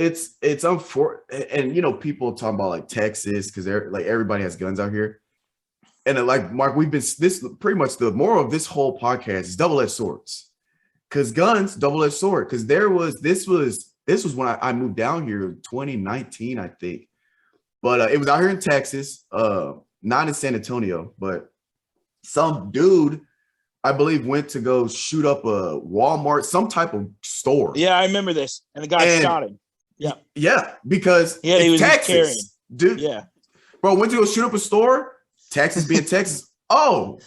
unfortunate, and people talking about like Texas because they're like everybody has guns out here, and like Mark, this pretty much the moral of this whole podcast is double-edged swords, because guns double-edged sword. Because this was when I moved down here in 2019, I think, but it was out here in Texas, not in San Antonio, but some dude, I believe, went to go shoot up a Walmart, some type of store. Yeah, I remember this, and the guy shot him. Yeah, because Yeah, he was it's just carrying. Texas, dude. Yeah. Bro, went to go shoot up a store. Texas being Texas. Oh,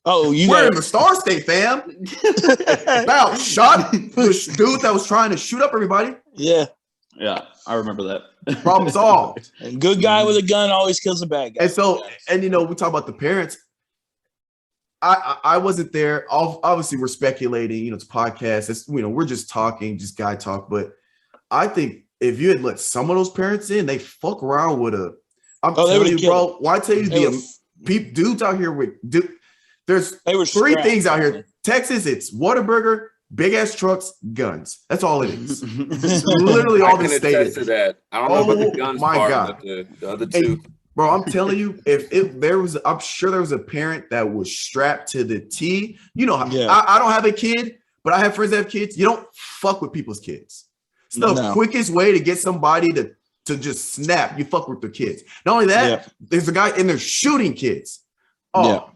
you we're got in the Star State, fam. About shot the dude that was trying to shoot up everybody. Yeah. Yeah, I remember that. Problem solved. A good guy with a gun always kills a bad guy. And so, we talk about the parents. I wasn't there. Obviously, we're speculating. It's a podcast. It's, we're just talking, just guy talk. But I think if you had let some of those parents in, they fuck around with a. I'm telling you, bro. Why tell you dudes out here with there's three things out here. Texas, it's Whataburger, big ass trucks, guns. That's all it is. It's literally all the state is. To that. I don't know about the guns my part, God. but the other two. Bro, I'm telling you, if there was, I'm sure there was a parent that was strapped to the T. I don't have a kid, but I have friends that have kids. You don't fuck with people's kids. It's the quickest way to get somebody to just snap. You fuck with their kids. Not only that, there's a guy in there shooting kids. Oh,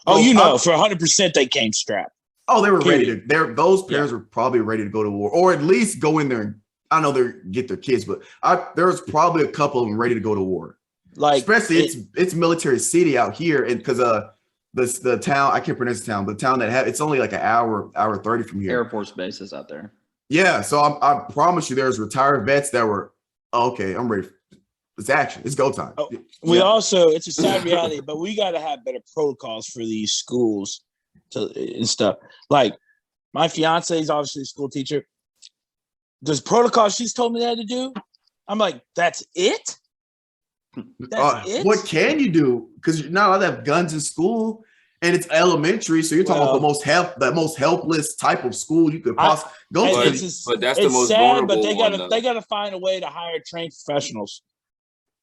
for 100% they came strapped. Oh, they were ready to. Those parents were probably ready to go to war, or at least go in there and I know they get their kids, but there was probably a couple of them ready to go to war. Like especially it's military city out here, and because the town, I can't pronounce the town, but the town that it's only like an hour 30 from here. Air Force bases out there. Yeah, so I promise you, there's retired vets that were okay. I'm ready. It's action. It's go time. Oh, it's a sad reality, but we got to have better protocols for these schools and stuff. Like my fiance is obviously a school teacher. There's protocols she's told me they had to do. I'm like, that's it. That's it? What can you do? Because you're not allowed to have guns in school, and it's elementary. So you're talking about the most helpless type of school you could possibly go to. But that's the most sad, vulnerable. But they gotta find a way to hire trained professionals.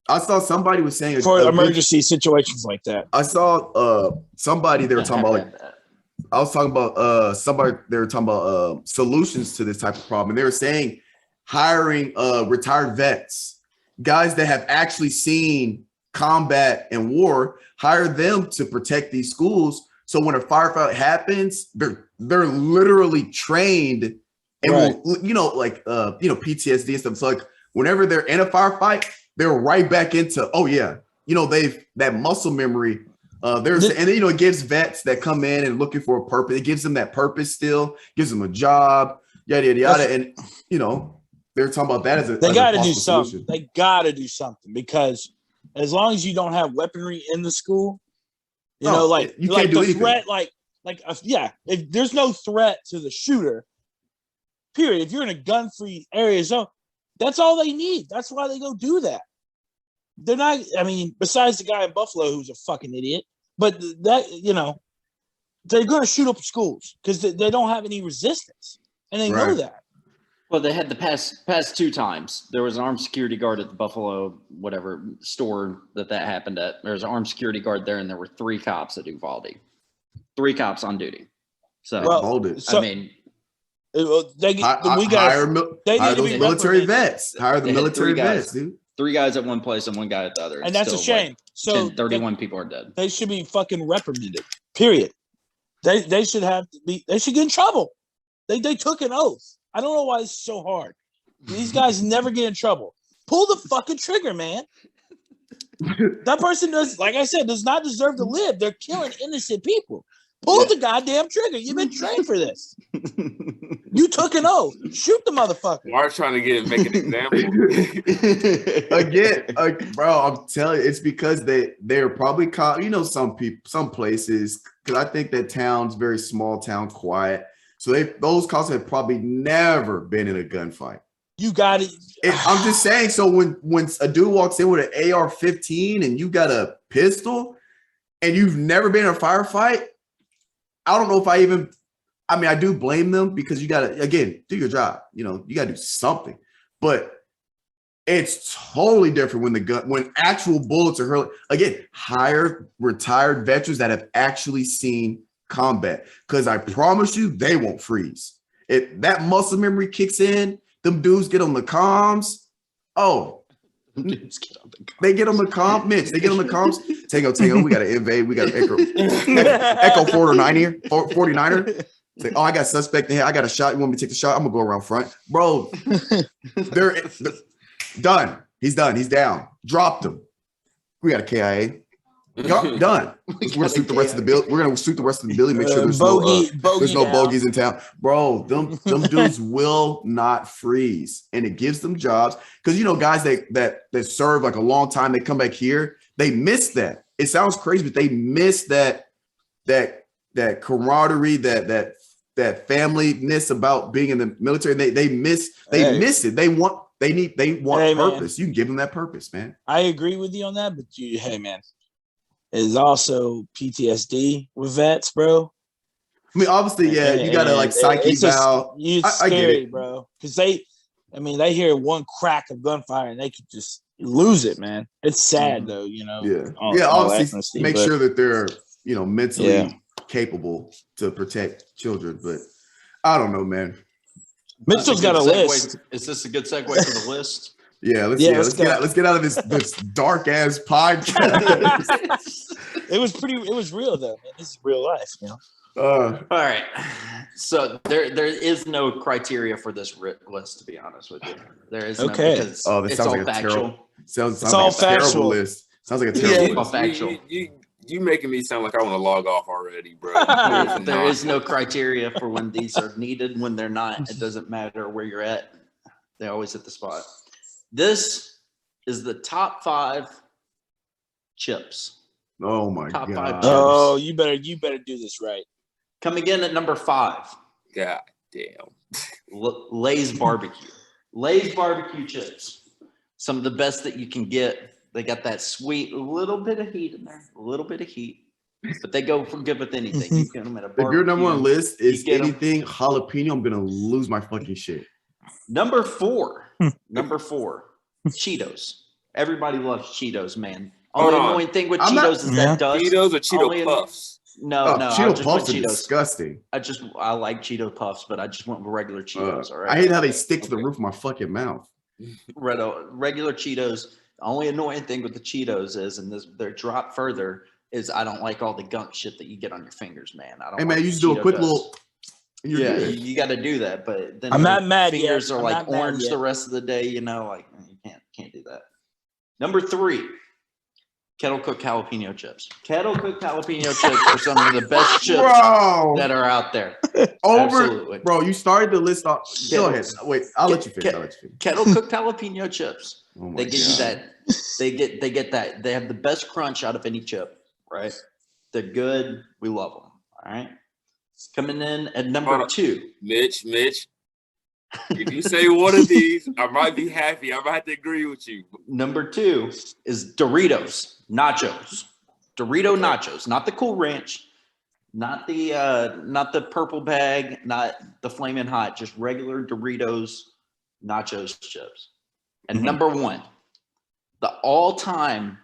I saw somebody was saying for emergency situations like that. I saw somebody they were talking about like I was talking about somebody they were talking about solutions to this type of problem. And they were saying hiring retired vets, guys that have actually seen combat and war, hire them to protect these schools. So when a firefight happens, they're literally trained and will, like PTSD and stuff. So like whenever they're in a firefight, they're right back into they've that muscle memory. And then it gives vets that come in and looking for a purpose. It gives them that purpose still, gives them a job, yada yada yada. And they're talking about that as a they got to do something. Solution. They got to do something because as long as you don't have weaponry in the school, you can't do anything. Threat, if there's no threat to the shooter, period. If you're in a gun-free area zone, that's all they need. That's why they go do that. They're not. I mean, besides the guy in Buffalo who's a fucking idiot, but that they're going to shoot up schools because they don't have any resistance, and they know that. Well, they had the past 2 times. There was an armed security guard at the Buffalo store that happened at. There was an armed security guard there, and there were 3 cops at Uvalde. 3 cops on duty. So, they hire those military vets. Hire the military vets, dude. 3 guys at one place and 1 guy at the other. And that's a shame. So 31 people are dead. They should be fucking reprimanded. Period. They should they should get in trouble. They took an oath. I don't know why it's so hard. These guys never get in trouble. Pull the fucking trigger, man. That person does not deserve to live. They're killing innocent people. Pull the goddamn trigger. You've been trained for this. You took an oath. Shoot the motherfucker. Mark's trying to make an example. Again, bro, I'm telling you, it's because they're probably caught. Some places, because I think that town's very small town, quiet. So those cops have probably never been in a gunfight. You got it. I'm just saying. So when a dude walks in with an AR-15 and you got a pistol, and you've never been in a firefight, I don't know if I do blame them because you got to, again, do your job. You got to do something. But it's totally different when actual bullets are hurling. Again, hire retired veterans that have actually seen combat, because I promise you they won't freeze. If that muscle memory kicks in, them dudes get on the comms. They get on the comms, Mitch. They get on the comms. Tango, we got to invade. We got to echo 49er. Say, I got a suspect in here. I got a shot. You want me to take the shot? I'm gonna go around front, bro. they're done. He's done. He's down. Dropped him. We got a KIA. Done. We're gonna shoot the rest of the bill. We're gonna shoot the rest of the building. Make sure there's no bogeys in town, bro. Them dudes will not freeze, and it gives them jobs because guys that serve like a long time, they come back here, they miss that. It sounds crazy, but they miss that camaraderie, that familyness about being in the military. They miss it. They want purpose. You can give them that purpose, man. I agree with you on that, but man. Is also PTSD with vets, bro. I mean, obviously, you gotta like psyche valve. It's scary, I get it, bro. Because they hear one crack of gunfire and they could just lose it, man. It's sad though, Obviously, make sure that they're mentally capable to protect children. But I don't know, man. Mitchell's got a list. Is this a good segue for the list? Yeah, let's get out of this dark ass podcast. It was real though, man. This is real life, All right. So there is no criteria for this list, to be honest with you. There is because this sounds like factual. Sounds like a terrible list. Sounds like a terrible list. Factual. You making me sound like I want to log off already, bro. There is no criteria for when these are needed. When they're not, it doesn't matter where you're at. They always hit the spot. This is the top 5 chips. Oh my god! 5 chips. Oh, you better do this right. Coming in at number 5. God damn. Lay's barbecue. Lay's barbecue chips. Some of the best that you can get. They got that sweet little bit of heat in there. A little bit of heat. But they go for good with anything. You get them at a barbecue. If your number 1 list is anything jalapeno, I'm gonna lose my fucking shit. Number 4. Cheetos. Everybody loves Cheetos, man. Hold Only on. annoying thing with I'm Cheetos not- is that dust. Cheetos or Cheeto Only- Puffs? No, I Cheeto just Puffs went are Cheetos. disgusting. I like Cheeto Puffs, but I just went with regular Cheetos. All right. I hate how they stick to the Okay. roof of my fucking mouth. Regular Cheetos. The only annoying thing with the Cheetos is, and they're dropped further, is I don't like all the gunk shit that you get on your fingers, man. I don't. Hey man, like you just do a Cheeto quick dust. little. You're Yeah, good. you got to do that, but then I'm your not mad yet. fingers are I'm like not mad orange yet. the rest of the day. You know, like you can't do that. Number 3, kettle cooked jalapeno chips. Kettle cooked jalapeno chips are some of the best chips Bro, that are out there. over, Absolutely. bro. You started the list off. Go Kettle- ahead. Wait, I'll let you finish. I'll let you finish. Kettle cooked jalapeno chips. Oh my They give you God. that. They get that. They have the best crunch out of any chip, right? They're good. We love them. All right. Coming in at number Hold on. 2. Mitch, if you say one of these, I might be happy. I might have to agree with you. Number 2 is Doritos nachos. Dorito nachos, not the Cool Ranch, not the purple bag, not the Flamin' Hot, just regular Doritos nachos chips. And number 1, the all-time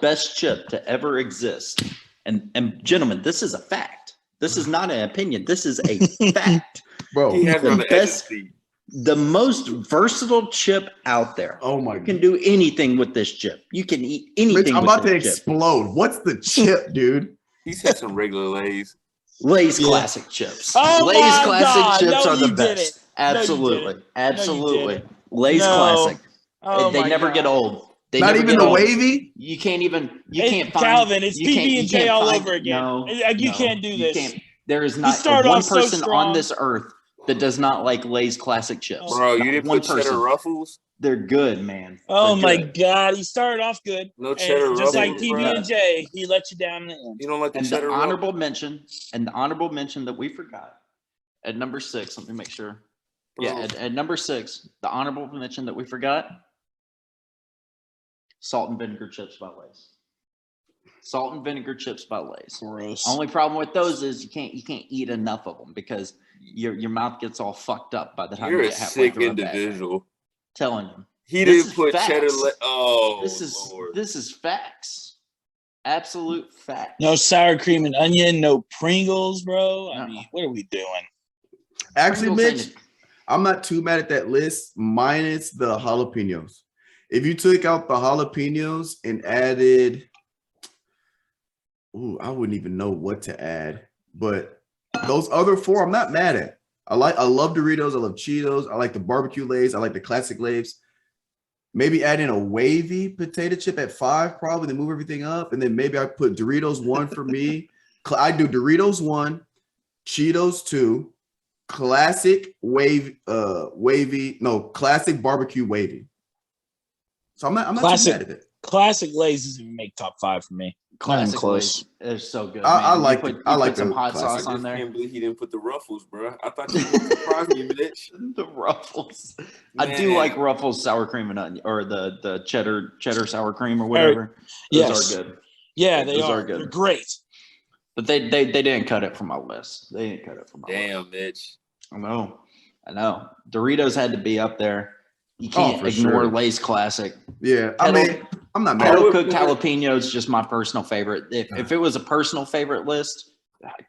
best chip to ever exist. And gentlemen, this is a fact. This is not an opinion. This is a fact. Bro. He has me on the edge of the best- seat. The most versatile chip out there. Oh my You can do anything with this chip. You can eat anything Mitch, I'm with about to this chip. explode. What's the chip, dude? He's had some regular Lays. Lay's Yeah. classic chips. Oh Lay's my classic God. chips No, are the you best. didn't. Absolutely. didn't. Absolutely. didn't. Lay's No. classic. Oh They my never God. get old. They Not never even get the old. wavy. You can't even. You Hey, can't find. Calvin, it's you can't- you PB&J can't all find- over again. No, You no, can't do you this. can't. There is not started one off so person on strong. this earth that does not like Lay's classic chips. Bro, Not you didn't one put cheddar person. ruffles? They're good, man. Oh They're my good. God, he started off good. No And cheddar just like ruffles, bro? PB&J, he let you down in the end. You don't like the And the cheddar honorable ruffles? mention that we forgot at number 6. Let me make sure. Yeah, Bro. at number 6, the honorable mention that we forgot: salt and vinegar chips by Lay's. Salt and vinegar chips by Lay's. Gross. Only problem with those is you can't eat enough of them because your mouth gets all fucked up by the time You're you a get halfway sick through a bag. individual. Telling you, He This didn't is put facts. cheddar. Oh, this Lord. is facts. Absolute facts. No sour cream and onion, no Pringles, bro. I No. mean, what are we doing? Actually, Pringles Mitch, I'm not too mad at that list, minus the jalapenos. If you took out the jalapenos and added, I wouldn't even know what to add. But those other 4, I'm not mad at. I love Doritos. I love Cheetos. I like the barbecue Lays. I like the classic Lays. Maybe add in a wavy potato chip at 5, probably, to move everything up. And then maybe I put Doritos 1 for me. I do Doritos 1, Cheetos 2, classic classic barbecue wavy. So I'm not too Classic. mad at it. Classic Lay's doesn't even make top 5 for me. Not even Classic close. Lay's. They're so good. I man. like You it. put, I you like put some the hot classic. I sauce on just there. can't believe he didn't put the ruffles, bro. I thought you would surprise me, Mitch. The Ruffles. I do Man. like Ruffles sour cream and onion, or the cheddar sour cream or whatever. Those Yes. are good. Yeah, they Those are. are good. They're great. But they didn't cut it from my list. They didn't cut it from my list. Damn, Mitch. I know. Doritos had to be up there. You can't for ignore sure. Lay's classic. Yeah, I Kettle- mean, I'm not mad. Kettle would cooked put- jalapeno is just my personal favorite. If it was a personal favorite list,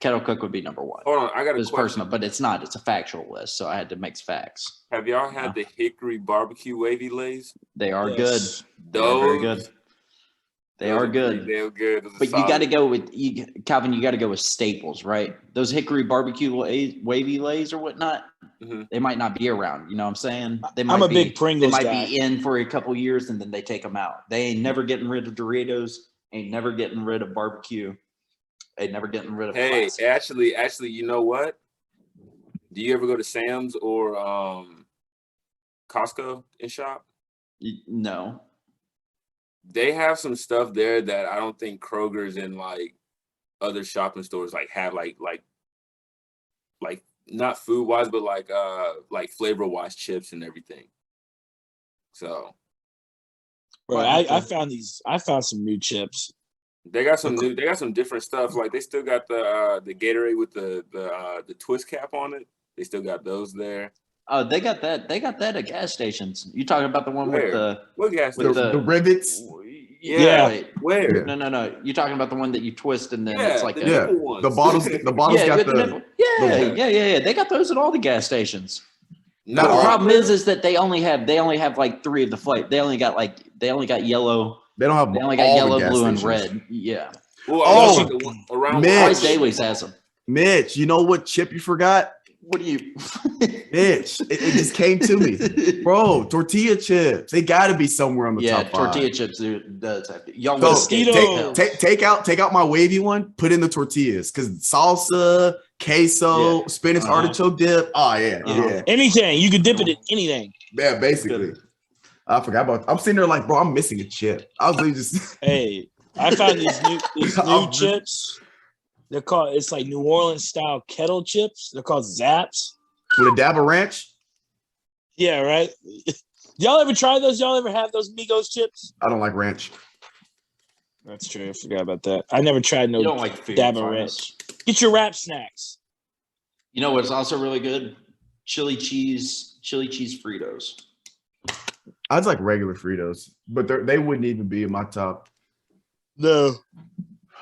kettle cook would be number 1. Hold on, I got a It's question. personal, but it's not. It's a factual list, so I had to mix facts. Have y'all had the hickory barbecue wavy Lays? They are Yes. good. They are very Those- good. They those are pretty good. Damn good. Those are But you got to solid. go with Calvin. You got to go with staples, right? Those hickory barbecue wavy Lays or whatnot. Mhm. They might not be around. You know what I'm saying? They might I'm a be, big Pringles They might guy. be in for a couple years and then they take them out. They ain't never getting rid of Doritos. Ain't never getting rid of barbecue. Ain't never getting rid of. Hey, classic. actually, you know what? Do you ever go to Sam's or Costco and shop? No. They have some stuff there that I don't think Kroger's and like other shopping stores like have like not food wise, but like flavor wise chips and everything. So Bro, Right, I okay. found some new chips. they got some different stuff. Like they still got the Gatorade with the twist cap on it. They still got those there. Oh, they got that. They got that at gas stations. You talking about the one with the what gas with station? The rivets. Yeah. Wait. Where? No. You talking about the one that you twist and then Yeah, it's like the a nipple ones. The bottles yeah, got with the the nipple. Yeah. They got those at all the gas stations. No, But the all- problem is that they only have like 3 of the flavor. They only got yellow. they don't have They only got all yellow, the gas blue, and stations. red. Yeah. Well, Oh, the one around Mitch. Price Dailies has them. Mitch, you know what chip you forgot? What do you? Mitch, it just came to me. Bro, tortilla chips. They got to be somewhere on the Yeah, top 5. tortilla chips does have to. Y'all So must get Mosquitoes. take out my wavy one, put in the tortillas because salsa, queso, Yeah. spinach Uh-huh. artichoke dip. Oh yeah, Uh-huh. yeah, Anything. You could dip it in anything. yeah. Basically, I forgot about. I'm sitting there like, bro, I'm missing a chip. I was really just Hey, I found these new I'm- chips. They're called. It's like New Orleans style kettle chips. They're called Zaps. with a dab of ranch. Yeah, right. Y'all ever try those? Y'all ever have those Migos chips? I don't like ranch. That's true. I forgot about that. I never tried no You don't like food. dab of Finest. ranch. Get your wrap snacks. You know what's also really good? Chili cheese Fritos. I just like regular Fritos, but they wouldn't even be in my top. No.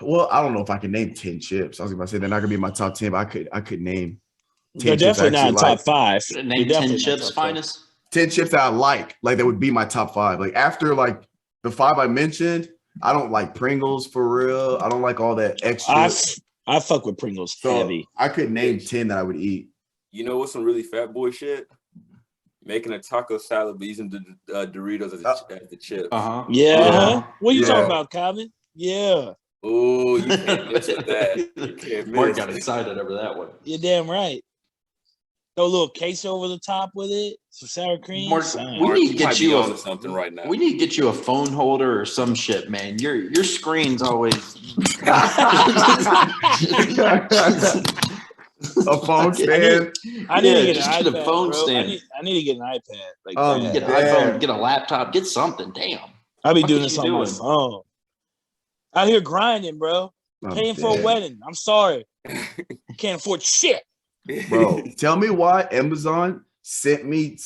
Well, I don't know if I can name 10 chips. I was about to say they're not gonna be in my top 10, but I could name 10 They're chips definitely not in actually top 5. Name They're 10 definitely not chips, top 5. Finest. 10 chips that I like that would be my top 5. Like after like the 5 I mentioned, I don't like Pringles for real. I don't like all that extra. I fuck with Pringles So heavy. I could name 10 that I would eat. You know what's some really fat boy shit? Making a taco salad, but using the Doritos as the chips. Uh-huh. Yeah. Uh-huh. What are you Yeah. talking about, Calvin? Yeah. Oh, you can't miss with that. You can't Mark miss. got excited over that one. You're damn right. Throw a little queso over the top with it, some sour cream. Mark, son. we need to might get be you onto something right now. We need to get you a phone holder or some shit, man. Your screen's always A phone stand. I need to get just an get iPad, a phone bro. stand. I need to get an iPad. Like that. Get an Yeah. iPhone, get a laptop, get something. Damn. I'll be What doing are this you on my doing? phone. Out here grinding, bro. Paying for a wedding. I'm sorry. Can't afford shit. Bro, tell me why Amazon sent me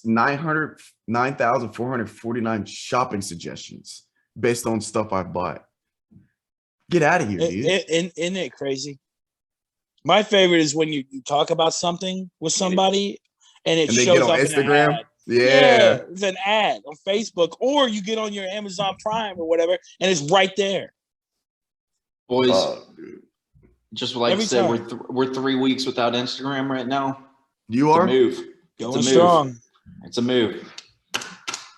9,449 shopping suggestions based on stuff I bought. Get out of here, dude. Isn't it crazy? My favorite is when you talk about something with somebody and it And they shows get on up Instagram. in an ad. Yeah. It's an ad on Facebook, or you get on your Amazon Prime or whatever, and it's right there. Boys, Dude. just like Every to say, time. we're 3 weeks without Instagram right now. You It's a are? move. Going It's a move. strong. It's a move.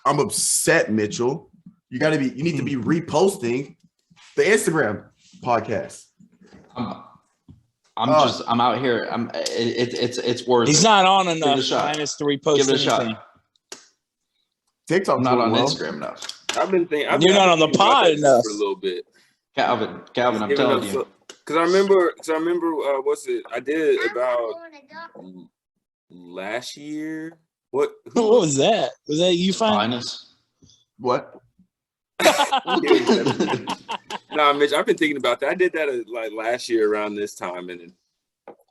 I'm upset, Mitchell. You need to be reposting the Instagram podcast. I'm out here. It's worth He's it. not on Give it enough. a shot. Minus 3 posts. Give it a anything. shot. TikTok I'm not on well. Instagram enough. I've been thinking. You're not on the thinking about pod that enough. for a little bit. Calvin, I'm Giving telling up you. Because I remember. What's it? I did it about last year. What? What was that? Was that you find? Finest. What? Nah, Mitch. I've been thinking about that. I did that like last year around this time, and it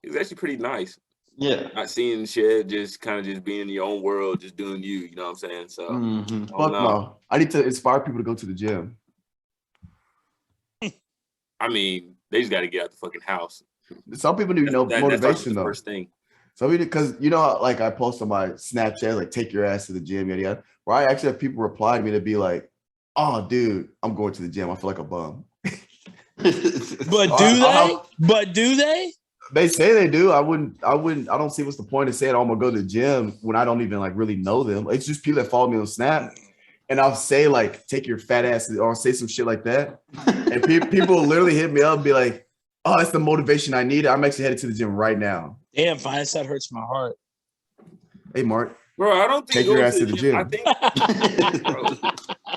was actually pretty nice. Yeah. Not seeing shit, just kind of just being in your own world, just doing you. You know what I'm saying? So. Mhm. I Fuck don't know. no. I need to inspire people to go to the gym. I mean, they just got to get out the fucking house. Some people need That's motivation the though. first thing. Some people, because like I post on my Snapchat, like take your ass to the gym, yada yada. Where I actually have people reply to me to be like, "Oh, dude, I'm going to the gym. I feel like a bum." But I'll do they? They say they do. I don't see what's the point of saying I'm gonna go to the gym when I don't even like really know them. It's just people that follow me on Snap, and I'll say like, "Take your fat ass," or I'll say some shit like that, and people will literally hit me up and be like, "Oh, that's the motivation I need. I'm actually headed to the gym right now." Damn, Finest, that hurts my heart. Hey, Mark, Bro, I don't think take your going ass to the gym. I think bro,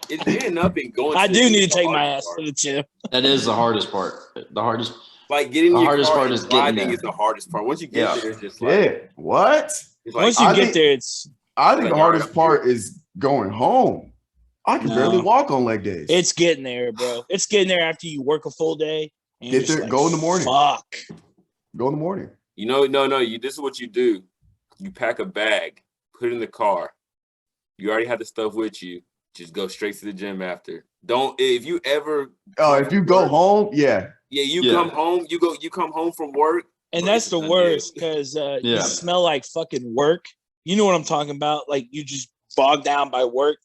it's getting up and going. I to do the need gym to take the my hardest ass part. to the gym. That is the hardest part. The hardest. Like getting The your hardest car part and is getting driving there. is the hardest part. Once you get Yeah. there, it's just like, Yeah, what? it's like Once you I get think- there, it's I think Like, the hardest I'm part is going home. I can No. barely walk on leg days. getting there, bro. It's getting there after you work a full day. And you're Get just there, like, go in the morning. Fuck. Go in the morning. no. This is what you do. You pack a bag, put it in the car. You already have the stuff with you. Just go straight to the gym after. Don't if you ever. If you go home, yeah. Yeah, you come home. You come home from work. And that's the worst because you smell like fucking work. You know what I'm talking about? Like you just bogged down by work.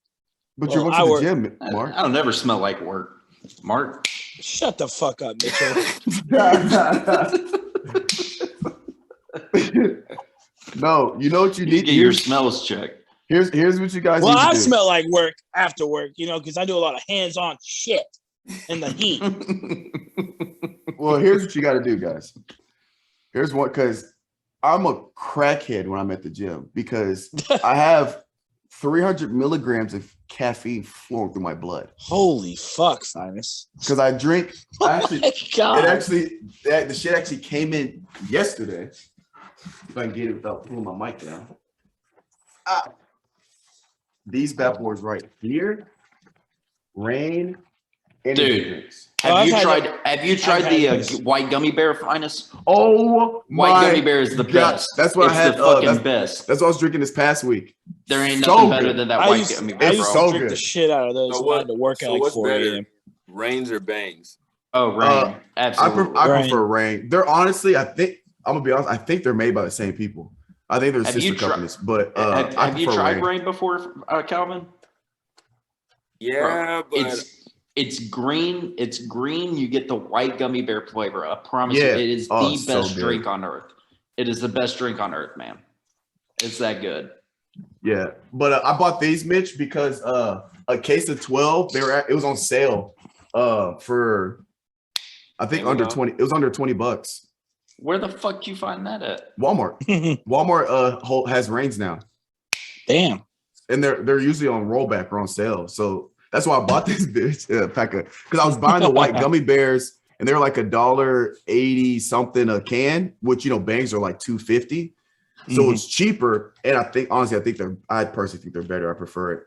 But you're going to the gym, Mark. I don't never smell like work, Mark. Shut the fuck up, Mitchell. No, you know what you need to get your smells checked. Here's what you guys. Well, need to I do. smell like work after work, because I do a lot of hands-on shit in the heat. Well, here's what you got to do, guys. Here's what, because I'm a crackhead when I'm at the gym because I have 300 milligrams of caffeine flowing through my blood. Holy fuck, Finis. Because I drink. Actually, my God. The shit actually came in yesterday. If I can get it without pulling my mic down. These bad boys right here. Rain. Dude, have you tried the white gummy bear, Finis? Oh, white gummy bear is the best. That's what I had. The fucking best. That's what I was drinking this past week. There ain't nothing better than that white gummy bear. I used to drink the shit out of those. So to work at like 4 a.m. Rains or bangs? Oh, rain. Absolutely. I prefer rain. They're honestly, I think I'm gonna be honest. I think they're made by the same people. I think they're sister companies. But have you tried rain before, Calvin? Yeah, but it's green. It's green. You get the white gummy bear flavor. I promise you, it is the best drink on earth. It is the best drink on earth, man. It's that good. Yeah, but I bought these, Mitch, because a case of 12. It was on sale for I think under 20. It was under $20. Where the fuck you find that at? Walmart. Walmart has Reigns now. Damn. And they're usually on rollback or on sale. So that's why I bought this bitch pack of, because I was buying the white gummy bears and they're like $1.80 something a can, which bangs are like $2.50. So it's cheaper. And I personally think they're better. I prefer it.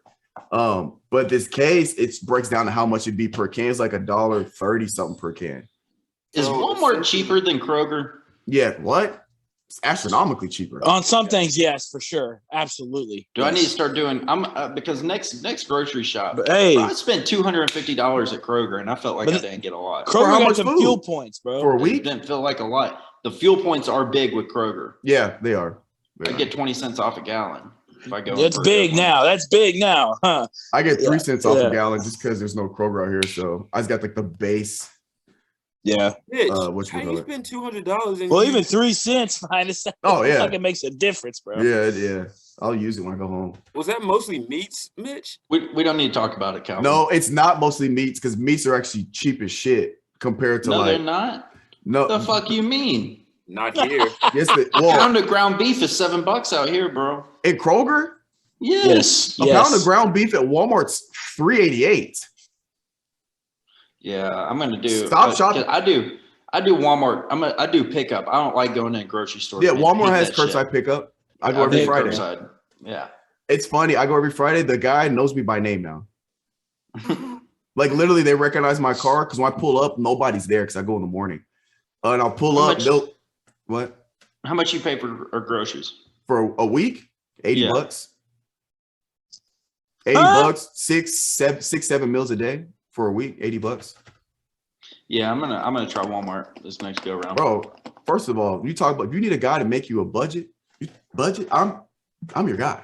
But this case, it breaks down to how much it'd be per can. It's like $1.30 something per can. Is Walmart cheaper than Kroger? Yeah, what? It's astronomically cheaper. On some things, yes, for sure. Absolutely. Do I need to start doing because next grocery shop, I spent $250 at Kroger and I felt like I didn't get a lot. Kroger got some fuel points, bro. For a week? It didn't feel like a lot. The fuel points are big with Kroger. Yeah, they are. I get 20 cents off a gallon if I go. That's big now. That's big now, huh? I get 3 cents off a gallon just because there's no Kroger out here. So I just got like the base. Yeah. Bitch, how you spend $200? Well, even 3 cents, Finis. Oh yeah, like it makes a difference, bro. Yeah. I'll use it when I go home. Was that mostly meats, Mitch? We don't need to talk about it, Calvin. No, it's not mostly meats because meats are actually cheap as shit compared to they're not. No, the fuck you mean? Not here. Yes, pound of ground beef is $7 out here, bro. In Kroger? Yes. A pound of ground beef at Walmart's $3.88. Yeah, I'm gonna do. Stop shopping. I do Walmart. I do pickup. I don't like going in grocery stores. Yeah, Walmart has curbside pickup. I go every Friday. Curbside. Yeah. It's funny. I go every Friday. The guy knows me by name now. Like literally, they recognize my car because when I pull up, nobody's there because I go in the morning. And I'll pull up. What? How much you pay for groceries for a week? $80. $80. Six, seven meals a day for a week. $80. Yeah, I'm gonna try Walmart this next go around. Bro, first of all, you talk about if you need a guy to make you a budget. I'm your guy.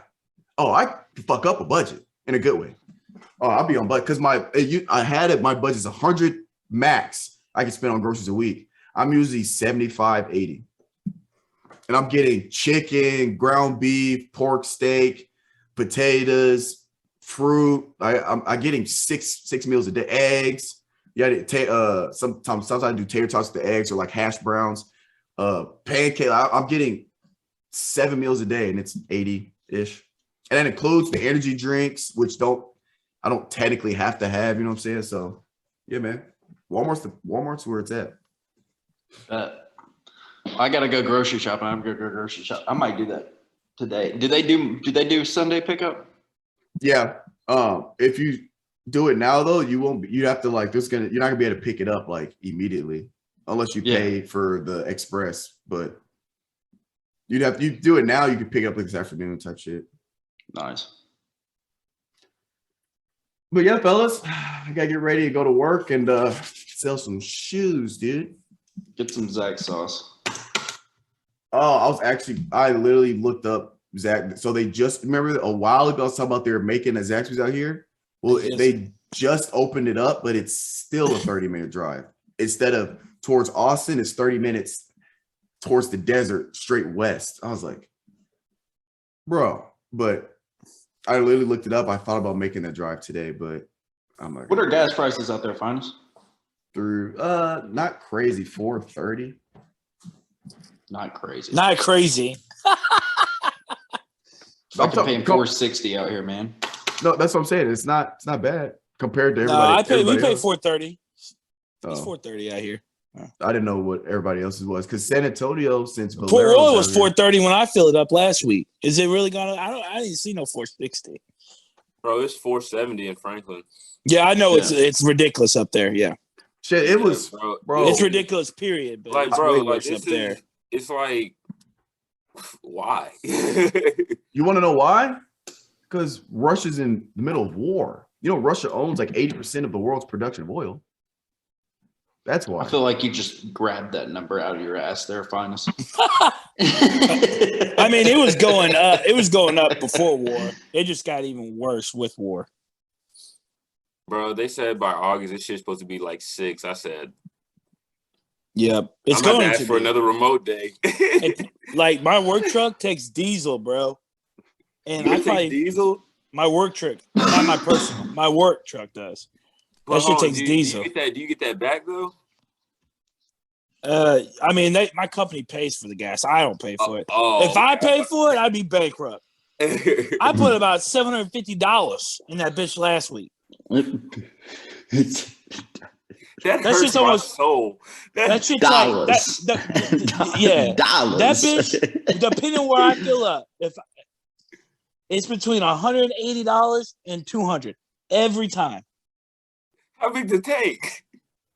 Oh, I fuck up a budget in a good way. Oh, I'll be on budget because my budget's 100 max I can spend on groceries a week. I'm usually 75, 80. And I'm getting chicken, ground beef, pork steak, potatoes, fruit. I'm getting six meals a day, eggs. Yeah, sometimes I do tater tots with the eggs or like hash browns, pancake. I'm getting 7 meals a day and it's 80-ish. And that includes the energy drinks, which I don't technically have to have, you know what I'm saying? So yeah, man. Walmart's where it's at. I gotta go grocery shopping. I'm gonna go grocery shop. I might do that today. Do they do Sunday pickup? Yeah. If you do it now though, you won't. You have to you're not gonna be able to pick it up like immediately unless you pay for the express. But You do it now. You could pick it up this afternoon type shit. Nice. But yeah, fellas, I gotta get ready to go to work and sell some shoes, dude. Get some Zach sauce. Oh, I literally looked up Zach. So they just remember a while ago I was talking about they were making a Zaxby's out here. Well, they just opened it up, but it's still a 30-minute drive. Instead of towards Austin, it's 30 minutes towards the desert, straight west. I was like, bro, but I literally looked it up. I thought about making that drive today, but I'm like, What are gas prices out there, Finest? through not crazy, 430. Not crazy. Not crazy. Fucking paying 460 out here, man. No, that's what I'm saying. It's not bad compared to No, everybody. we pay else. 430. Oh. It's 430 out here. I didn't know what everybody else's was because San Antonio, since Port Valero's Royal was out here- 430 when I filled it up last week. Is it really gonna? I didn't see no 460. Bro, it's 470 in Franklin. Yeah, I know it's ridiculous up there. Yeah, Shit, it was, bro. it's ridiculous. Period. But Like, it's bro, way like worse this up there. it's like, why? You want to know why? Because Russia's in the middle of war. You know, Russia owns like 80% of the world's production of oil. That's why. I feel like you just grabbed that number out of your ass there, Finest. I mean, it was going up. It was going up before war. It just got even worse with war. Bro, they said by August this shit's supposed to be like 6. I said, Yep, it's I'm about going to ask to for be. another remote day. Like my work truck takes diesel, bro. And You I take probably diesel? my work truck, not my personal. My work truck does. But That shit hold on, takes do diesel. you get that back though? I mean, my company pays for the gas. I don't pay for it. Oh, If I pay for it, I'd be bankrupt. okay. I put about $750 in that bitch last week. That That's hurts just my almost- soul. That shit's Dollars. like yeah. Dollars. That bitch, depending on where I fill up, it's between $180 and $200 every time. How big the tank?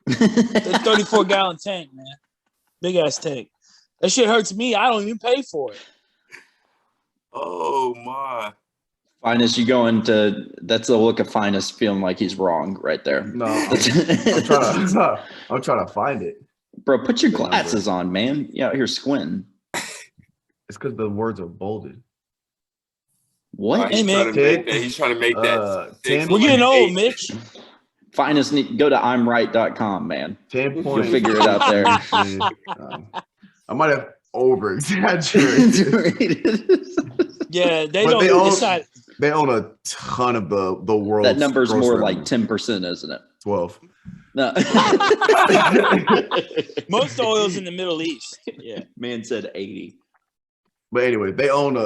The 34-gallon tank, man, big ass tank. That shit hurts me. I don't even pay for it. Oh my. Finest, you go into that's the look of Finest feeling like he's wrong right there. No, I'm trying to find it. Bro, put your glasses on, man. You out here squinting. It's because the words are bolded. What? Hey, man. He's trying to make that. 10 We're getting old, 8. Mitch. Finest, go to imright.com, man. 10 You'll points. figure it out there. I might have over exaggerated. Yeah, they But don't decide. They own a ton of the world's That number's gross more revenue. like 10%, isn't it? 12. No. Most oil's in the Middle East. Yeah. Man said 80. But anyway, they own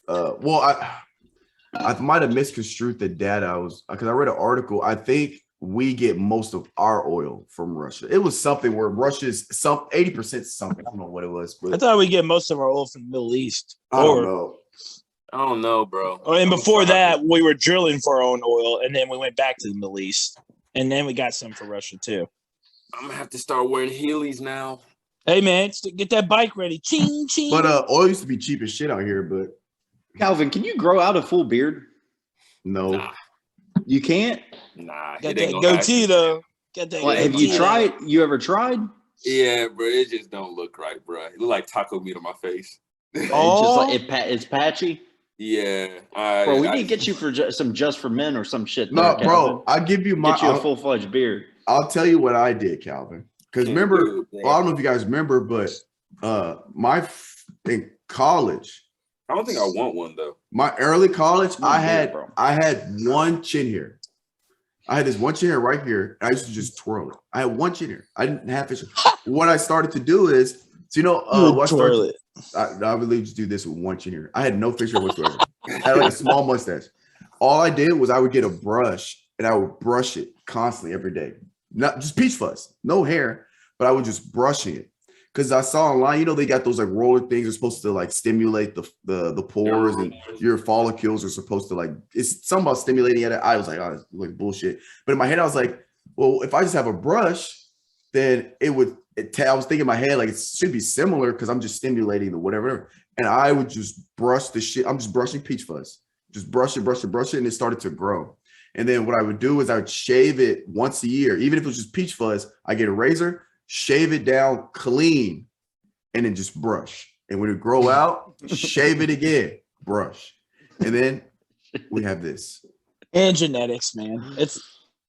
I might have misconstrued the data. Because I read an article. I think we get most of our oil from Russia. It was something where Russia's 80% something. I don't know what it was, I but thought we get most of our oil from the Middle East. I don't know. I don't know, bro. And before that, we were drilling for our own oil, and then we went back to the Middle East, and then we got some for Russia too. I'm gonna have to start wearing Heelys now. Hey man, get that bike ready. Ching ching. But oil used to be cheap as shit out here, but Calvin, can you grow out a full beard? no. Nah. You can't? Nah. got it ain't that gonna goatee happen. though. Got that. What, have you goatee. tried? You ever tried? Yeah, bro. It just don't look right, bro. It look like taco meat on my face. Oh. It's just like it's patchy. Yeah. Bro, we need to get you for some Just for Men or some shit. No, there, bro. Calvin. I'll give you Get you a full-fledged beard. I'll tell you what I did, Calvin. Because Can't remember, do it, bro. I don't know if you guys remember, but in college, I don't think I want one though. my early college, No, I yeah, bro. had one chin hair. I had this one chin hair right here. And I used to just twirl it. I had one chin hair. I didn't have facial. What I started to do is, I really just do this with one chin hair. I had no facial whatsoever. I had like a small mustache. All I did was I would get a brush and I would brush it constantly every day. Not just peach fuzz, no hair, but I would just brushing it. Because I saw online, they got those like roller things that are supposed to like stimulate the pores and your follicles are supposed to like, it's something about stimulating it. I was like, oh, it's like bullshit. But in my head, I was like, well, if I just have a brush, then I was thinking in my head, like, it should be similar because I'm just stimulating the whatever. And I would just brush the shit. I'm just brushing peach fuzz. Just brush it, and it started to grow. And then what I would do is I would shave it once a year. Even if it was just peach fuzz, I get a razor, shave it down clean, and then just brush. And when it grow out, shave it again, brush. And then we have this. And genetics, man. It's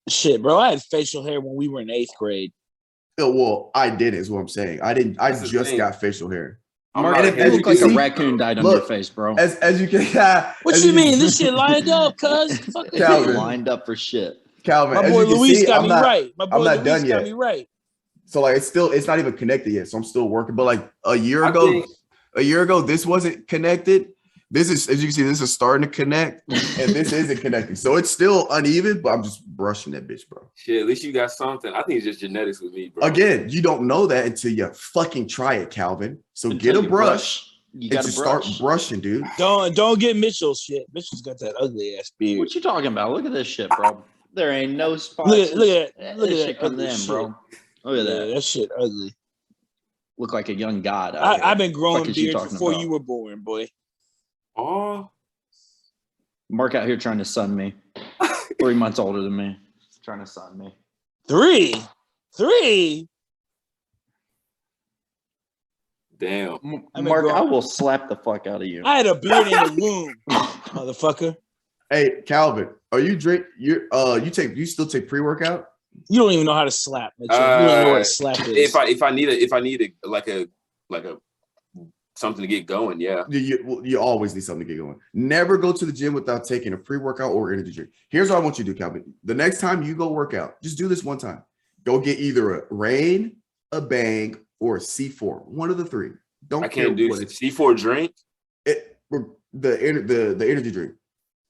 shit, bro. I had facial hair when we were in 8th grade. Oh, well, I didn't, is what I'm saying. I didn't. I just got facial hair. Mark, you look like a raccoon died on your face, bro. As you can. What you mean? This shit lined up, cuz. Calvin, lined up for shit. Calvin, my boy Luis got me not, right. My boy I'm not Luis done got yet. me right. So like, it's not even connected yet. So I'm still working. But like a year ago, this wasn't connected. This is, as you can see, this is starting to connect, and this isn't connecting. So it's still uneven, but I'm just brushing that bitch, bro. Shit, at least you got something. I think it's just genetics with me, bro. Again, you don't know that until you fucking try it, Calvin. So get a brush. You got to start brushing, dude. Don't get Mitchell's shit. Mitchell's got that ugly ass beard. What you talking about? Look at this shit, bro. There ain't no spots. Look at that shit comes in, bro. Look at that. That shit ugly. Look like a young god. I've been growing beards before about? You were born, boy. Oh, Mark out here trying to sun me. 3 months older than me. Trying to sun me. 3. damn. Mark, I will slap the fuck out of you. I had a beard in the womb, motherfucker. Hey, Calvin, are you you still take pre-workout? You don't even know how to slap, Mitchell. You don't know what a slap is. If I need a something to get going, yeah. You always need something to get going. Never go to the gym without taking a pre-workout or energy drink. Here's what I want you to do, Calvin. The next time you go work out, just do this one time. Go get either a Rain, a Bang, or a C4. One of the three. I can't do C4 drink. The energy drink.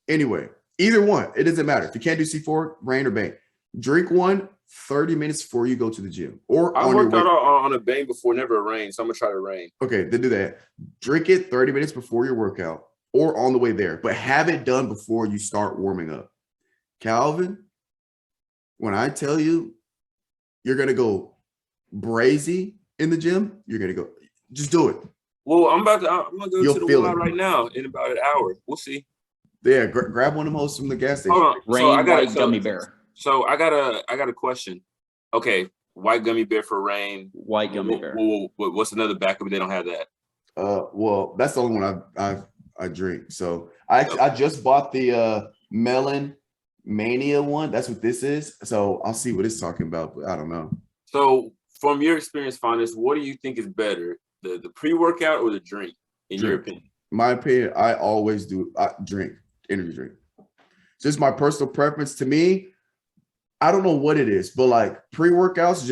Anyway, either one. It doesn't matter. If you can't do C4, Rain or Bang, drink one 30 minutes before you go to the gym. Or I worked out on a Bang before, never a Rain, so I'm gonna try the Rain. Okay, then do that. Drink it 30 minutes before your workout or on the way there, but have it done before you start warming up. Calvin, when I tell you you're gonna go brazy in the gym, you're gonna go. Just do it. Well, I'm gonna go to the one right now in about an hour. We'll see. Yeah, grab one of them hoes from the gas station. Hold on. Rain white gummy bear. So I got a question. Okay, white gummy bear for Rain. White gummy bear. What's another backup? They don't have that. Well, that's the only one I drink. So I just bought the Melon Mania one. That's what this is. So I'll see what it's talking about, but I don't know. So from your experience, Finis, what do you think is better, the pre-workout or the drink? In your opinion? My opinion, I always do drink, energy drink. Just my personal preference. To me, I don't know what it is, but like pre-workouts,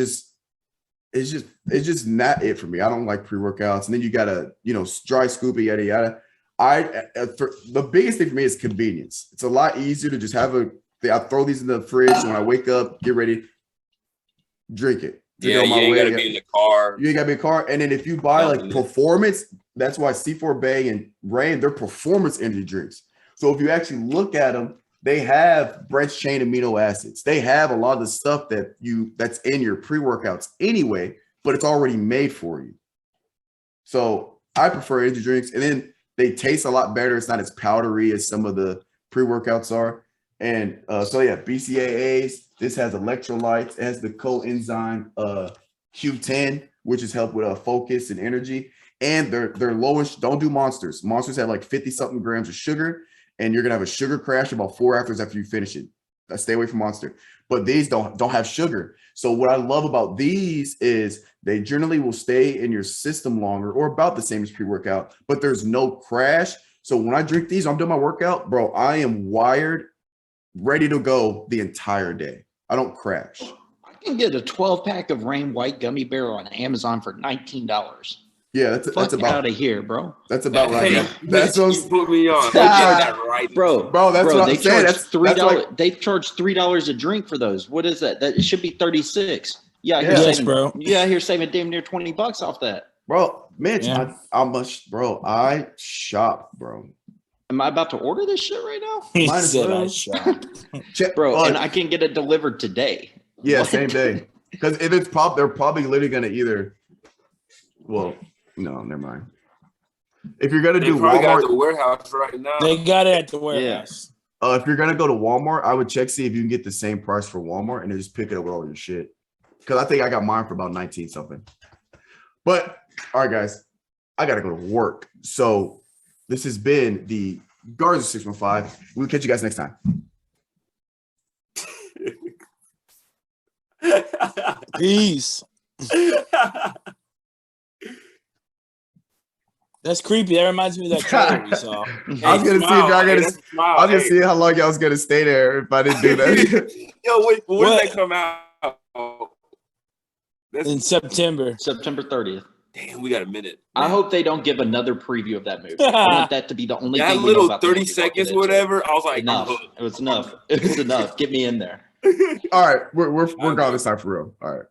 it's just not it for me. I don't like pre-workouts. And then you gotta, dry scoop it, yada yada. The biggest thing for me is convenience. It's a lot easier to just have I throw these in the fridge when I wake up, get ready, drink it. Yeah, you ain't gotta be in the car. You ain't gotta be in the car. And then if you buy like performance, that's why C4 Bang and Rain, they're performance energy drinks. So if you actually look at them, they have branched chain amino acids. They have a lot of the stuff that's in your pre-workouts anyway, but it's already made for you. So I prefer energy drinks, and then they taste a lot better. It's not as powdery as some of the pre-workouts are. And BCAAs. This has electrolytes. It has the coenzyme Q10, which has helped with focus and energy. And they're lowish. Don't do Monsters. Monsters have like 50-something grams of sugar, and you're gonna have a sugar crash about 4 hours after you finish it. Stay away from Monster. But these don't have sugar. So what I love about these is they generally will stay in your system longer, or about the same as pre-workout, but there's no crash. So when I drink these, I'm doing my workout, bro, I am wired, ready to go the entire day. I don't crash. I can get a 12-pack of Rain White Gummy Bear on Amazon for $19. Yeah, that's about out of here, bro. That's about right. Hey, that's what you put me on. Bro, that's what I'm saying. That's $3. Like, they charge $3 a drink for those. What is that? That it should be $36. Yeah, bro. Yeah, you're saving damn near $20 off that. Bro, Mitch, Yeah. I shop, bro. Am I about to order this shit right now? He Might as said well. I shot. Bro, and I can get it delivered today. Yeah, What? same day. Because if it's they're probably literally gonna either. Well, no, never mind. If you're gonna They do probably got Walmart, the warehouse right now. They got it at the warehouse. if you're gonna go to Walmart, I would check see if you can get the same price for Walmart and then just pick it up with all your shit. Because I think I got mine for about 19 something. But all right, guys, I gotta go to work. So this has been the Guardians of 615. We'll catch you guys next time. Peace. That's creepy. That reminds me of that trailer we saw. I was gonna see if y'all I was gonna see how long y'all was gonna stay there if I didn't do that. Yo, wait, when What? did that come out? In September. September 30th. Damn, we got a minute. I hope they don't give another preview of that movie. I want that to be the only That thing we know little about the 30 movie seconds, walking into. whatever. I was like, Enough. It was enough. It was enough. Get me in there. All right, we're gone this time for real. All right.